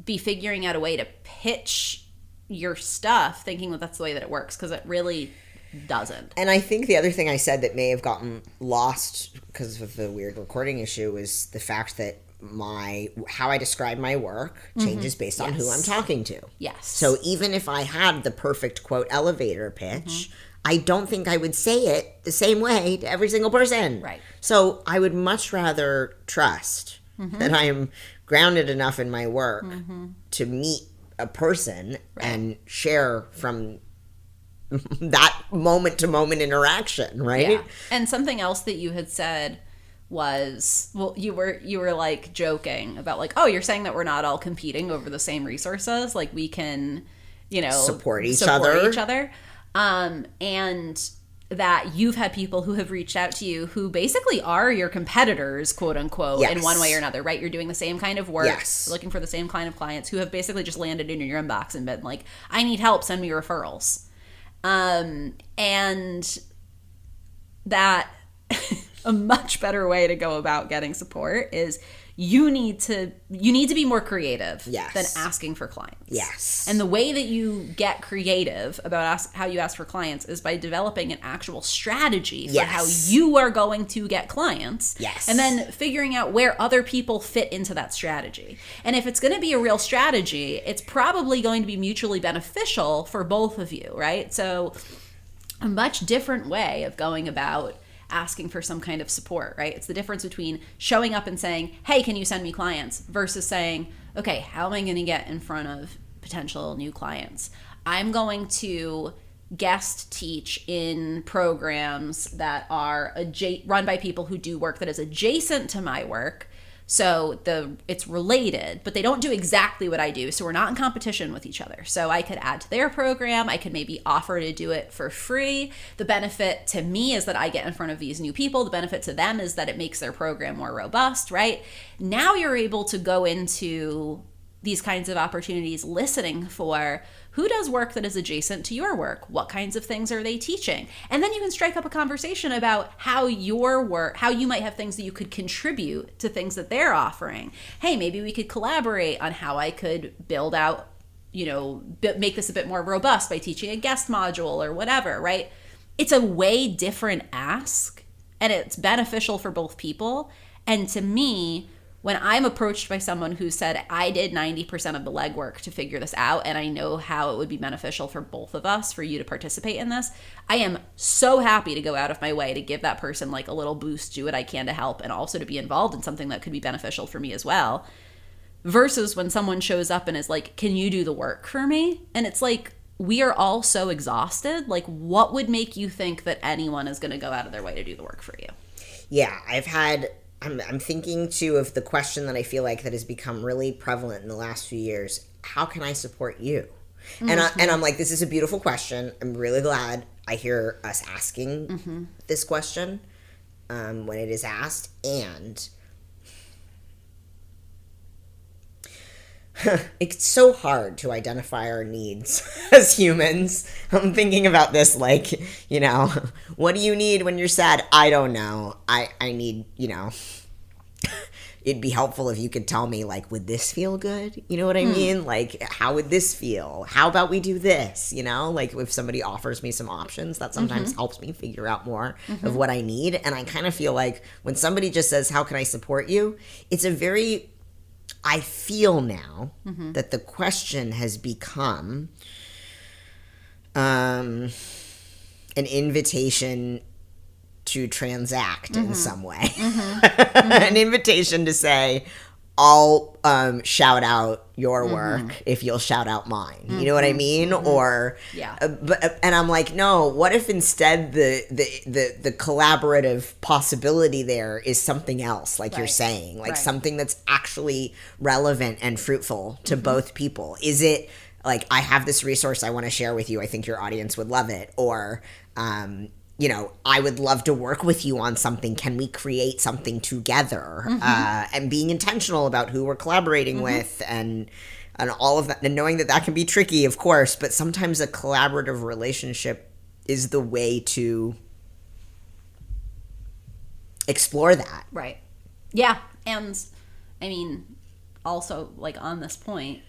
be figuring out a way to pitch your stuff, thinking that that's the way that it works, because it really doesn't. And I think the other thing I said that may have gotten lost because of the weird recording issue is the fact that how I describe my work changes based on who I'm talking to. Yes. So even if I had the perfect quote elevator pitch, I don't think I would say it the same way to every single person. Right. So I would much rather trust that I am grounded enough in my work to meet a person and share from that moment to moment interaction, right? Yeah. And something else that you had said was, well, you were like joking about like, oh, you're saying that we're not all competing over the same resources, like we can, you know, support each other. And that you've had people who have reached out to you who basically are your competitors, quote unquote, in one way or another, right? You're doing the same kind of work, looking for the same kind of clients who have basically just landed in your inbox and been like, I need help, send me referrals. And that a much better way to go about getting support is you need to be more creative than asking for clients. Yes. And the way that you get creative about how you ask for clients is by developing an actual strategy for how you are going to get clients. Yes. And then figuring out where other people fit into that strategy. And if it's going to be a real strategy, it's probably going to be mutually beneficial for both of you, right? So a much different way of going about asking for some kind of support, right? It's the difference between showing up and saying, hey, can you send me clients, versus saying, okay, how am I going to get in front of potential new clients? I'm going to guest teach in programs that are run by people who do work that is adjacent to my work. So it's related, but they don't do exactly what I do. So we're not in competition with each other. So I could add to their program. I could maybe offer to do it for free. The benefit to me is that I get in front of these new people. The benefit to them is that it makes their program more robust, right? Now you're able to go into these kinds of opportunities listening for who does work that is adjacent to your work? What kinds of things are they teaching? And then you can strike up a conversation about how your work, how you might have things that you could contribute to things that they're offering. Hey, maybe we could collaborate on how I could build out, you know, make this a bit more robust by teaching a guest module or whatever, right? It's a way different ask, and it's beneficial for both people. And to me, when I'm approached by someone who said, I did 90% of the legwork to figure this out, and I know how it would be beneficial for both of us, for you to participate in this, I am so happy to go out of my way to give that person like a little boost, do what I can to help, and also to be involved in something that could be beneficial for me as well. Versus when someone shows up and is like, can you do the work for me? And it's like, we are all so exhausted. Like, what would make you think that anyone is going to go out of their way to do the work for you? Yeah, I'm thinking too of the question that I feel like that has become really prevalent in the last few years. How can I support you? And I'm like, this is a beautiful question. I'm really glad I hear us asking this question when it is asked. And it's so hard to identify our needs as humans. I'm thinking about this like, what do you need when you're sad? I don't know. I need, it'd be helpful if you could tell me, like, would this feel good? You know what I mean? Like, how would this feel? How about we do this? Like, if somebody offers me some options, that sometimes helps me figure out more of what I need. And I kind of feel like when somebody just says, how can I support you? It's I feel now that the question has become an invitation to transact in some way. An invitation to say, I'll shout out your work if you'll shout out mine. You know what I mean? Or and I'm like, no. What if instead the collaborative possibility there is something else, like you're saying, like something that's actually relevant and fruitful to both people? Is it like, I have this resource I want to share with you. I think your audience would love it. Or I would love to work with you on something. Can we create something together? And being intentional about who we're collaborating with and all of that. And knowing that can be tricky, of course, but sometimes a collaborative relationship is the way to explore that. Right. Yeah. And I mean, also, like, on this point,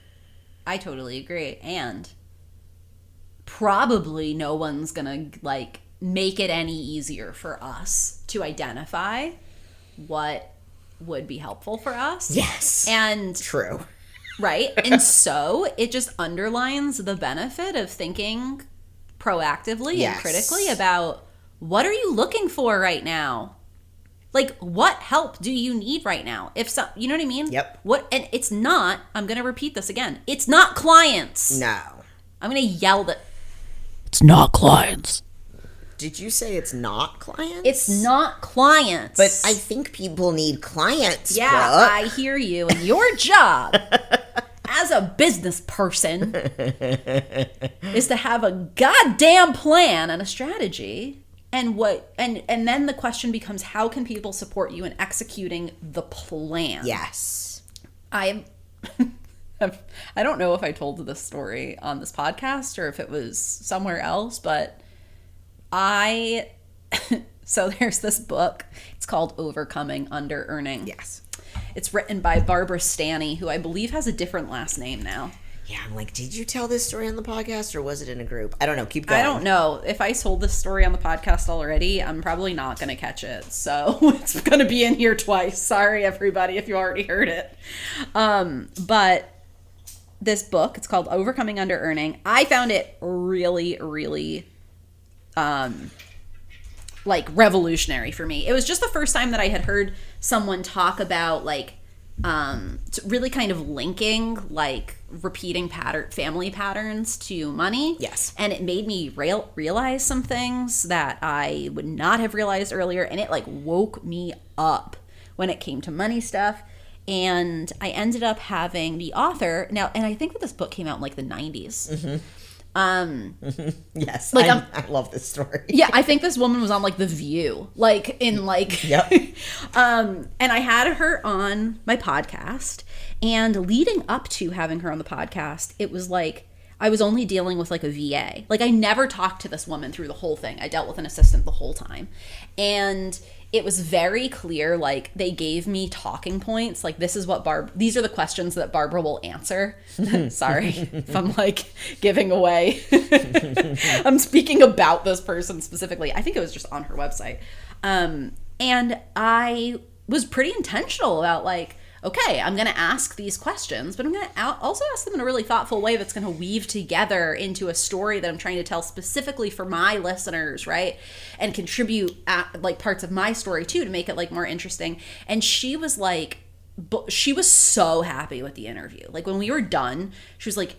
I totally agree. And probably no one's gonna, like, make it any easier for us to identify what would be helpful for us. Yes. And true. Right? And so it just underlines the benefit of thinking proactively and critically about, what are you looking for right now? Like, what help do you need right now? If so, you know what I mean? Yep. And it's not, I'm going to repeat this again. It's not clients. No. I'm going to yell that it's not clients. Did you say it's not clients? It's not clients. But I think people need clients, Yeah, Brooke. I hear you. And your job as a business person is to have a goddamn plan and a strategy. And then the question becomes, how can people support you in executing the plan? Yes. I don't know if I told this story on this podcast or if it was somewhere else, but so there's this book. It's called Overcoming Under-Earning. Yes. It's written by Barbara Stanny, who I believe has a different last name now. Yeah, I'm like, did you tell this story on the podcast or was it in a group? I don't know. Keep going. I don't know. If I told this story on the podcast already, I'm probably not going to catch it. So it's going to be in here twice. Sorry, everybody, if you already heard it. But this book, it's called Overcoming Under-Earning. I found it really, really like revolutionary for me. It was just the first time that I had heard someone talk about like really kind of linking like repeating family patterns to money. Yes. And it made me realize some things that I would not have realized earlier, and it like woke me up when it came to money stuff. And I ended up having the author now, and I think that this book came out in like the 90s. Yes, like I love this story. Yeah, I think this woman was on like The View, like in like Yep. And I had her on my podcast, and leading up to having her on the podcast, it was like I was only dealing with like a VA. Like I never talked to this woman through the whole thing. I dealt with an assistant the whole time. And it was very clear, like they gave me talking points. Like this is what these are the questions that Barbara will answer. Sorry if I'm like giving away. I'm speaking about this person specifically. I think it was just on her website. And I was pretty intentional about like, okay, I'm going to ask these questions, but I'm going to also ask them in a really thoughtful way that's going to weave together into a story that I'm trying to tell specifically for my listeners, right? And contribute like parts of my story too to make it like more interesting. And she was like, she was so happy with the interview. Like when we were done, she was like,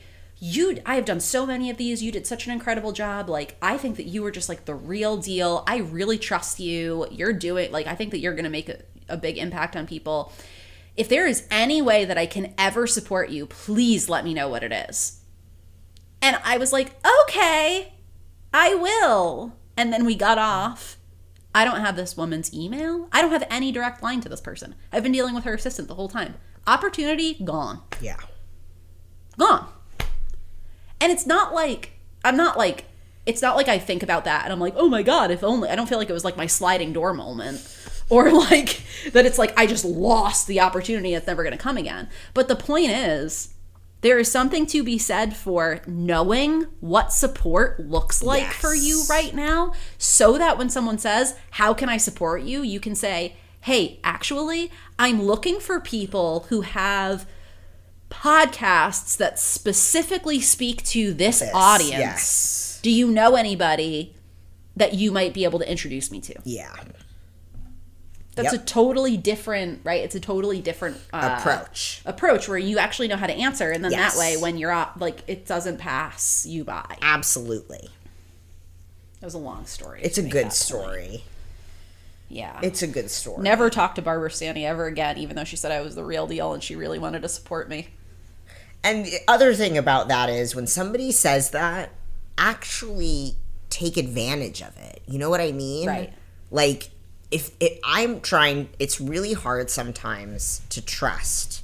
I have done so many of these. You did such an incredible job. Like, I think that you were just like the real deal. I really trust you. You're doing, like, I think that you're going to make a big impact on people. If there is any way that I can ever support you, please let me know what it is. And I was like, okay, I will. And then we got off. I don't have this woman's email. I don't have any direct line to this person. I've been dealing with her assistant the whole time. Opportunity, gone. Yeah. Gone. And it's not like I think about that and I'm like, oh my God, if only. I don't feel like it was like my sliding door moment or like that it's like I just lost the opportunity. It's never going to come again. But the point is, there is something to be said for knowing what support looks like for you right now, so that when someone says, how can I support you? You can say, hey, actually, I'm looking for people who have podcasts that specifically speak to this audience. Yes. Do you know anybody that you might be able to introduce me to? Yeah. That's a totally different, right? It's a totally different approach where you actually know how to answer. And then that way, when you're up, like, it doesn't pass you by. Absolutely. It was a long story. It's a good story. Yeah. It's a good story. Never talk to Barbara Stanny ever again, even though she said I was the real deal and she really wanted to support me. And the other thing about that is when somebody says that, actually take advantage of it. You know what I mean? Right. Like, it's really hard sometimes to trust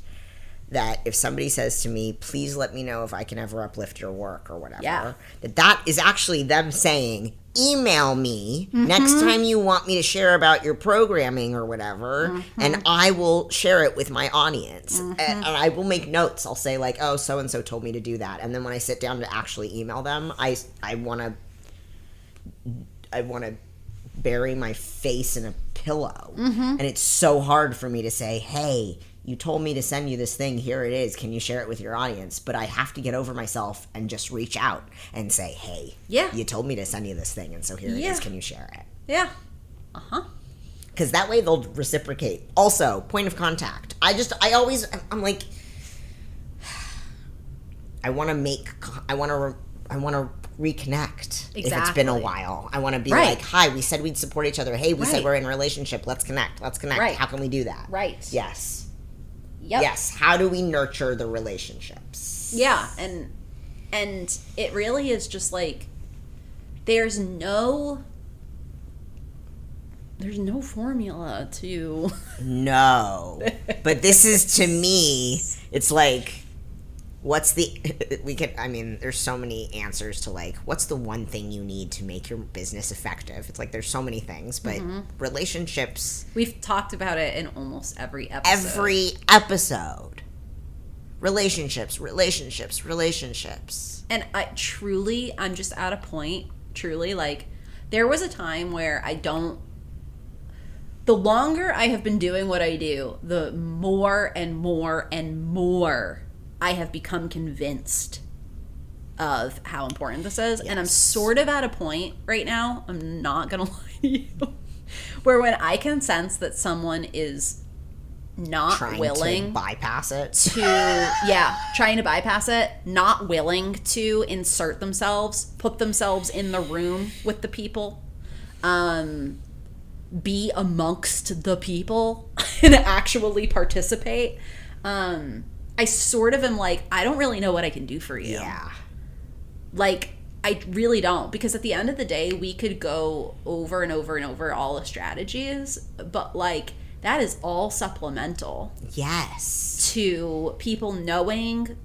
that if somebody says to me, please let me know if I can ever uplift your work or whatever, that is actually them saying, email me next time you want me to share about your programming or whatever, and I will share it with my audience. And I will make notes. I'll say like, oh, so-and-so told me to do that. And then when I sit down to actually email them, I want to bury my face in a pillow. And it's so hard for me to say, hey, you told me to send you this thing, here it is, can you share it with your audience? But I have to get over myself and just reach out and say, hey, you told me to send you this thing, and so here it is, can you share it? Yeah. Because that way they'll reciprocate. Also, point of contact. I'm like, I want to reconnect if it's been a while. I want to be like, hi, we said we'd support each other. Hey, we said we're in a relationship. Let's connect. Right. How can we do that? Right. Yes. Yep. Yes. How do we nurture the relationships? Yeah. And it really is just like, there's no formula to. No. But this is, to me, it's like, there's so many answers to like, what's the one thing you need to make your business effective? It's like, there's so many things, but relationships. We've talked about it in almost every episode. Relationships. And I'm just at a point, truly, like, there was a time where the longer I have been doing what I do, the more and more and more I have become convinced of how important this is. Yes. And I'm sort of at a point right now, I'm not going to lie to you, where when I can sense that someone is not willing to bypass it. Trying to bypass it, not willing to insert themselves, put themselves in the room with the people, be amongst the people and actually participate. I sort of am like, I don't really know what I can do for you. Yeah. Like, I really don't. Because at the end of the day, we could go over and over and over all the strategies. But, like, that is all supplemental. Yes. To people knowing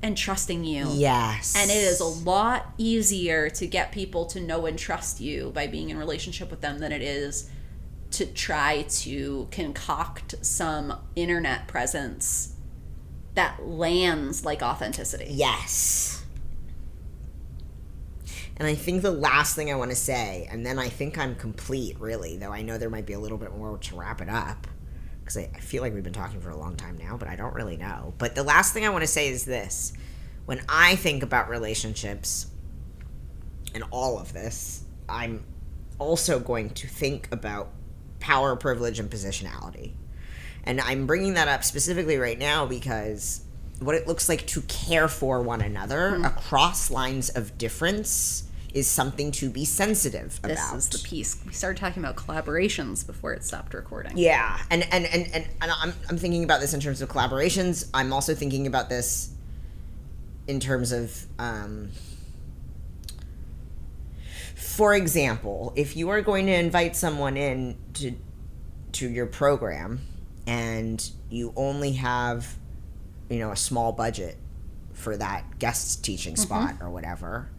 and trusting you. Yes. And it is a lot easier to get people to know and trust you by being in a relationship with them than it is to try to concoct some internet presence that lands like authenticity. Yes. And I think the last thing I want to say, and then I think I'm complete, really, though I know there might be a little bit more to wrap it up, because I feel like we've been talking for a long time now, but I don't really know. But the last thing I want to say is this. When I think about relationships and all of this, I'm also going to think about power, privilege, and positionality. And I'm bringing that up specifically right now because what it looks like to care for one another across lines of difference is something to be sensitive about. This is the piece. We started talking about collaborations before it stopped recording. Yeah, and I'm thinking about this in terms of collaborations. I'm also thinking about this in terms of, for example, if you are going to invite someone in to your program and you only have, a small budget for that guest teaching spot or whatever,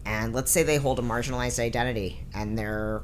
and let's say they hold a marginalized identity and they're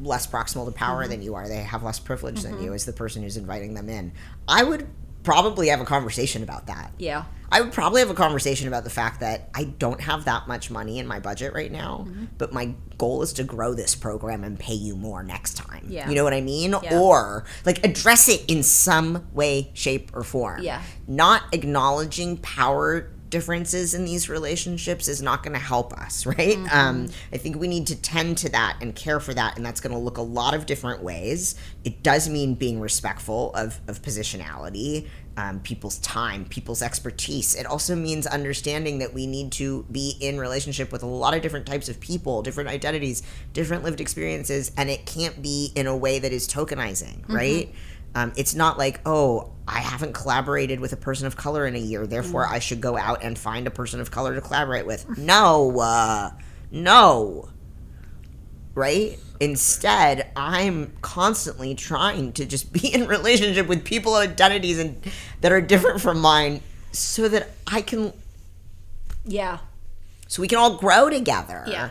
less proximal to power than you are, they have less privilege than you as the person who's inviting them in, I would probably have a conversation about that. Yeah. I would probably have a conversation about the fact that I don't have that much money in my budget right now, but my goal is to grow this program and pay you more next time. Yeah. You know what I mean? Yeah. Or, address it in some way, shape, or form. Yeah. Not acknowledging power differences in these relationships is not going to help us, right? I think we need to tend to that and care for that, and that's going to look a lot of different ways. It does mean being respectful of positionality, people's time, people's expertise. It also means understanding that we need to be in relationship with a lot of different types of people, different identities, different lived experiences, and it can't be in a way that is tokenizing, right? It's not like, oh, I haven't collaborated with a person of color in a year, therefore I should go out and find a person of color to collaborate with. No. Right? Instead, I'm constantly trying to just be in relationship with people of identities that are different from mine so that I can... Yeah. So we can all grow together. Yeah.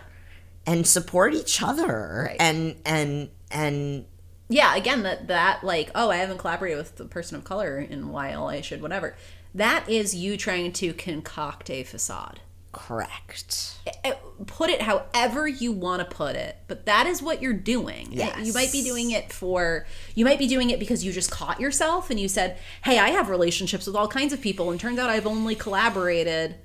And support each other. Right. And yeah, again, that oh, I haven't collaborated with the person of color in a while, I should, whatever. That is you trying to concoct a facade. Correct. Put it however you want to put it, but that is what you're doing. Yes. You might be doing it because you just caught yourself and you said, hey, I have relationships with all kinds of people, and turns out I've only collaborated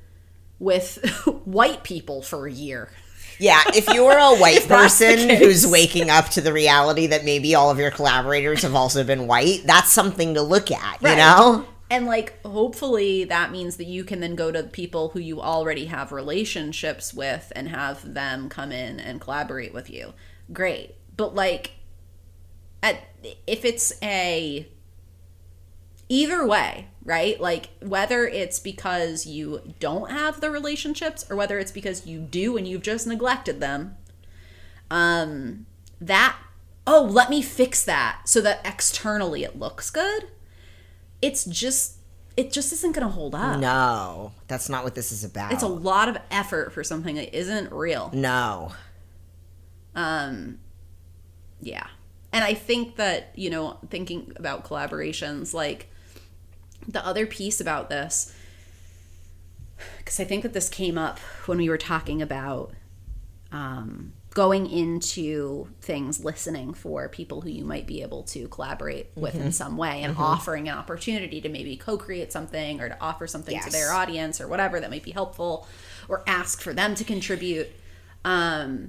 with white people for a year. Yeah, if you're a white person who's waking up to the reality that maybe all of your collaborators have also been white, that's something to look at, you know? And hopefully that means that you can then go to people who you already have relationships with and have them come in and collaborate with you. Great. But if it's either way, right? Whether it's because you don't have the relationships or whether it's because you do and you've just neglected them, let me fix that so that externally it looks good. It just isn't going to hold up. No, that's not what this is about. It's a lot of effort for something that isn't real. No. Yeah. And I think that, thinking about collaborations, the other piece about this, because I think that this came up when we were talking about going into things, listening for people who you might be able to collaborate with in some way, and offering an opportunity to maybe co-create something or to offer something to their audience or whatever that might be helpful, or ask for them to contribute. I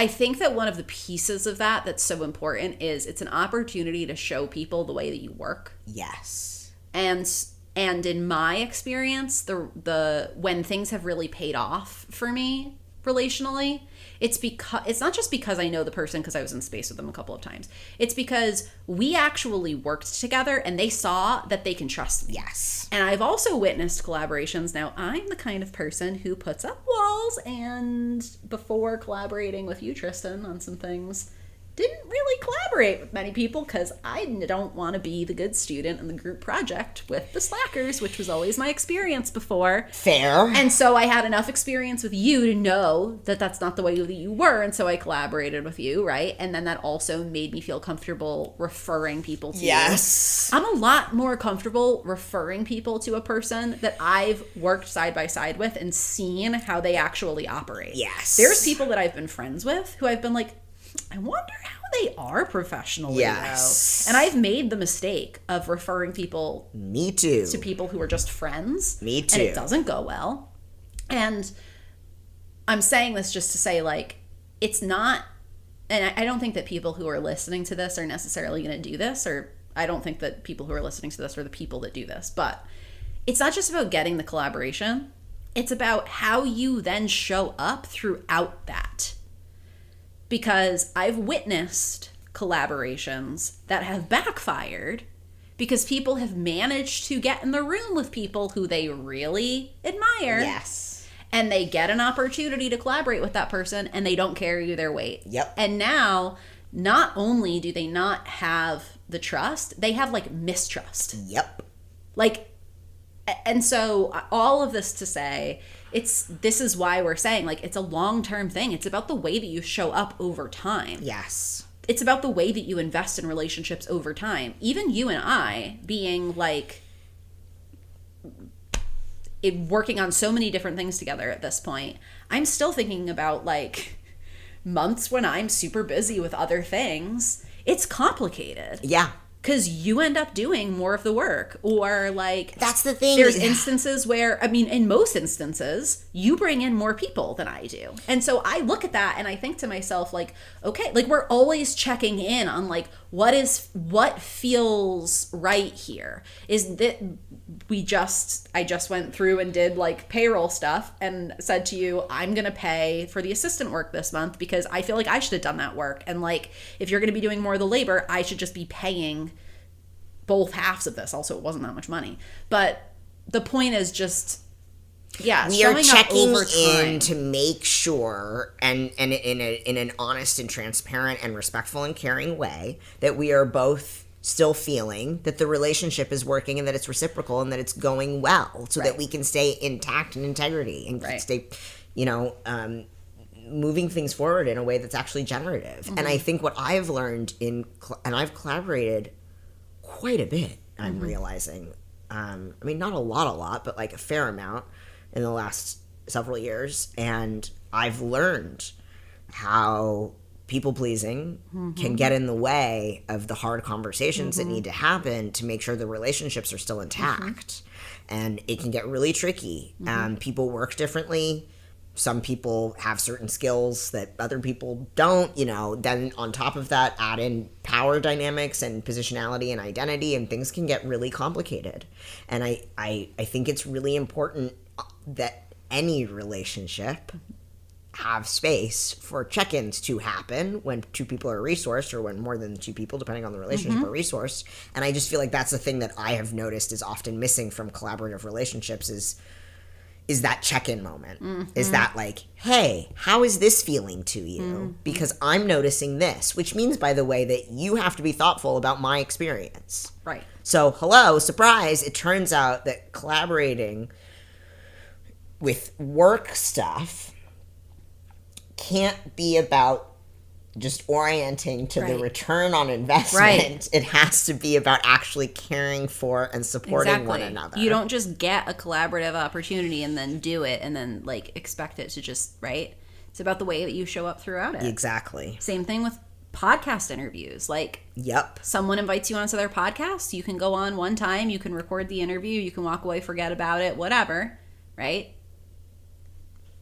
think that one of the pieces of that that's so important is it's an opportunity to show people the way that you work. Yes. And in my experience, the when things have really paid off for me relationally, it's not just because I know the person because I was in space with them a couple of times. It's because we actually worked together and they saw that they can trust me. Yes. And I've also witnessed collaborations. Now, I'm the kind of person who puts up walls, and before collaborating with you, Tristan, on some things, didn't really collaborate with many people because I don't want to be the good student in the group project with the slackers, which was always my experience before. Fair. And so I had enough experience with you to know that that's not the way that you were, and so I collaborated with you, right? And then that also made me feel comfortable referring people to you. Yes. I'm a lot more comfortable referring people to a person that I've worked side by side with and seen how they actually operate. Yes. There's people that I've been friends with who I've been like, I wonder how they are professionally, Yes. though. And I've made the mistake of referring people Me too. to people who are just friends. Me too. And it doesn't go well. And I'm saying this just to say, like, it's not, and I don't think that people who are listening to this are necessarily going to do this, or I don't think that people who are listening to this are the people that do this, but it's not just about getting the collaboration. It's about how you then show up throughout that. Because I've witnessed collaborations that have backfired because people have managed to get in the room with people who they really admire. Yes. And they get an opportunity to collaborate with that person and they don't carry their weight. Yep. And now, not only do they not have the trust, they have like mistrust. Yep. Like, and so all of this to say, this is why we're saying, like, it's a long-term thing. It's about the way that you show up over time. Yes. It's about the way that you invest in relationships over time. Even you and I being like working on so many different things together at this point, I'm still thinking about like months when I'm super busy with other things. It's complicated. Yeah. Because you end up doing more of the work, or like that's the thing. There's instances where, I mean, in most instances, you bring in more people than I do, and so I look at that and I think to myself, like, okay, like we're always checking in on like what feels right here. Is that I just went through and did like payroll stuff and said to you, I'm gonna pay for the assistant work this month because I feel like I should have done that work, and like if you're gonna be doing more of the labor, I should just be paying both halves of this. Also, it wasn't that much money, but the point is just, yeah, we are checking in to make sure, and in an honest and transparent and respectful and caring way, that we are both still feeling that the relationship is working and that it's reciprocal and that it's going well, so that we can stay intact and integrity and stay, moving things forward in a way that's actually generative. Mm-hmm. And I think what I've learned and I've collaborated quite a bit, I'm realizing. I mean, not a lot, but like a fair amount in the last several years. And I've learned how people pleasing can get in the way of the hard conversations that need to happen to make sure the relationships are still intact. And it can get really tricky. People work differently. Some people have certain skills that other people don't, then on top of that, add in power dynamics and positionality and identity, and things can get really complicated. And I think it's really important that any relationship have space for check-ins to happen when two people are resourced, or when more than two people, depending on the relationship, are resourced. And I just feel like that's the thing that I have noticed is often missing from collaborative relationships is that check-in moment. Is that like, hey, how is this feeling to you? Because I'm noticing this, which means, by the way, that you have to be thoughtful about my experience. Right. So, hello, surprise, it turns out that collaborating with work stuff can't be about just orienting to the return on investment. Right. It has to be about actually caring for and supporting one another. You don't just get a collaborative opportunity and then do it and then like expect it to just, right? It's about the way that you show up throughout it. Exactly. Same thing with podcast interviews. Like, someone invites you onto their podcast, you can go on one time, you can record the interview, you can walk away, forget about it, whatever, right?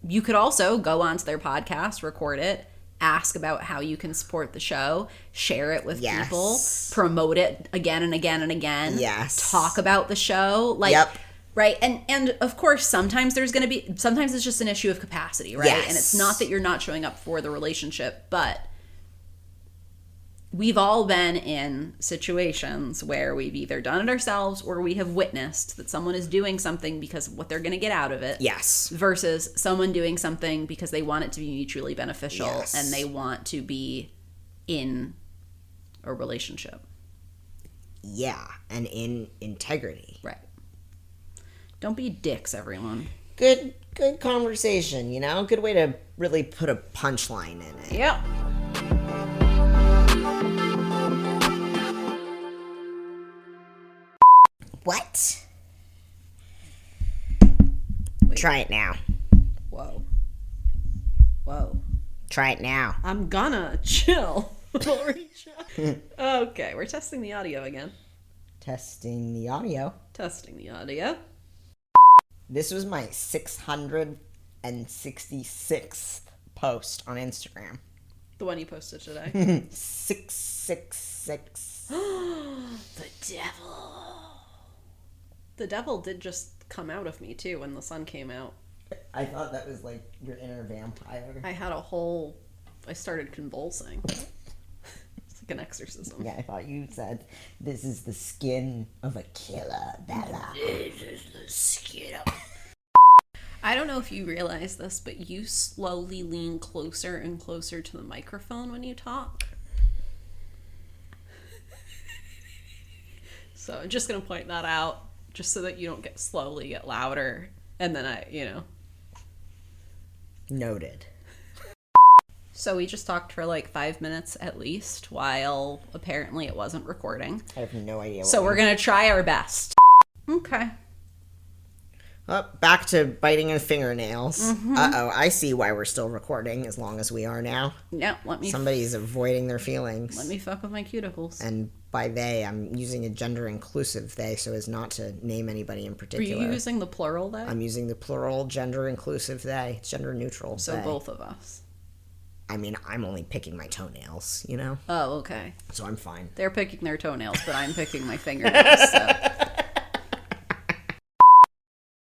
You could also go onto their podcast, record it, ask about how you can support the show, share it with people, promote it again and again and again, talk about the show, like, right? And of course, sometimes it's just an issue of capacity, right? And it's not that you're not showing up for the relationship, but we've all been in situations where we've either done it ourselves or we have witnessed that someone is doing something because of what they're going to get out of it. Versus someone doing something because they want it to be mutually beneficial and they want to be in a relationship. Yeah, and in integrity. Right. Don't be dicks, everyone. Good conversation, Good way to really put a punchline in it. Yep. What? Wait. Try it now. Whoa. Try it now. I'm gonna chill. Okay, we're testing the audio again. Testing the audio. Testing the audio. This was my 666th post on Instagram. The one you posted today. 666. The devil. The devil did just come out of me too when the sun came out. I thought that was like your inner vampire. I started convulsing. It's like an exorcism. Yeah, I thought you said, this is the skin of a killer, Bella. This is the skin of... I don't know if you realize this, but you slowly lean closer and closer to the microphone when you talk. So I'm just going to point that out, just so that you don't slowly get louder. And then Noted. So we just talked for like 5 minutes at least, while apparently it wasn't recording. I have no idea. So we're going to try our best. Okay. Back to biting in fingernails. Mm-hmm. Uh-oh, I see why we're still recording as long as we are now. No, Somebody's avoiding their feelings. Let me fuck with my cuticles. And by they, I'm using a gender-inclusive they so as not to name anybody in particular. Are you using the plural they? I'm using the plural gender-inclusive they. It's gender-neutral. So they. both of us. I mean, I'm only picking my toenails, you know? Oh, okay. So I'm fine. They're picking their toenails, but I'm picking my fingernails, so...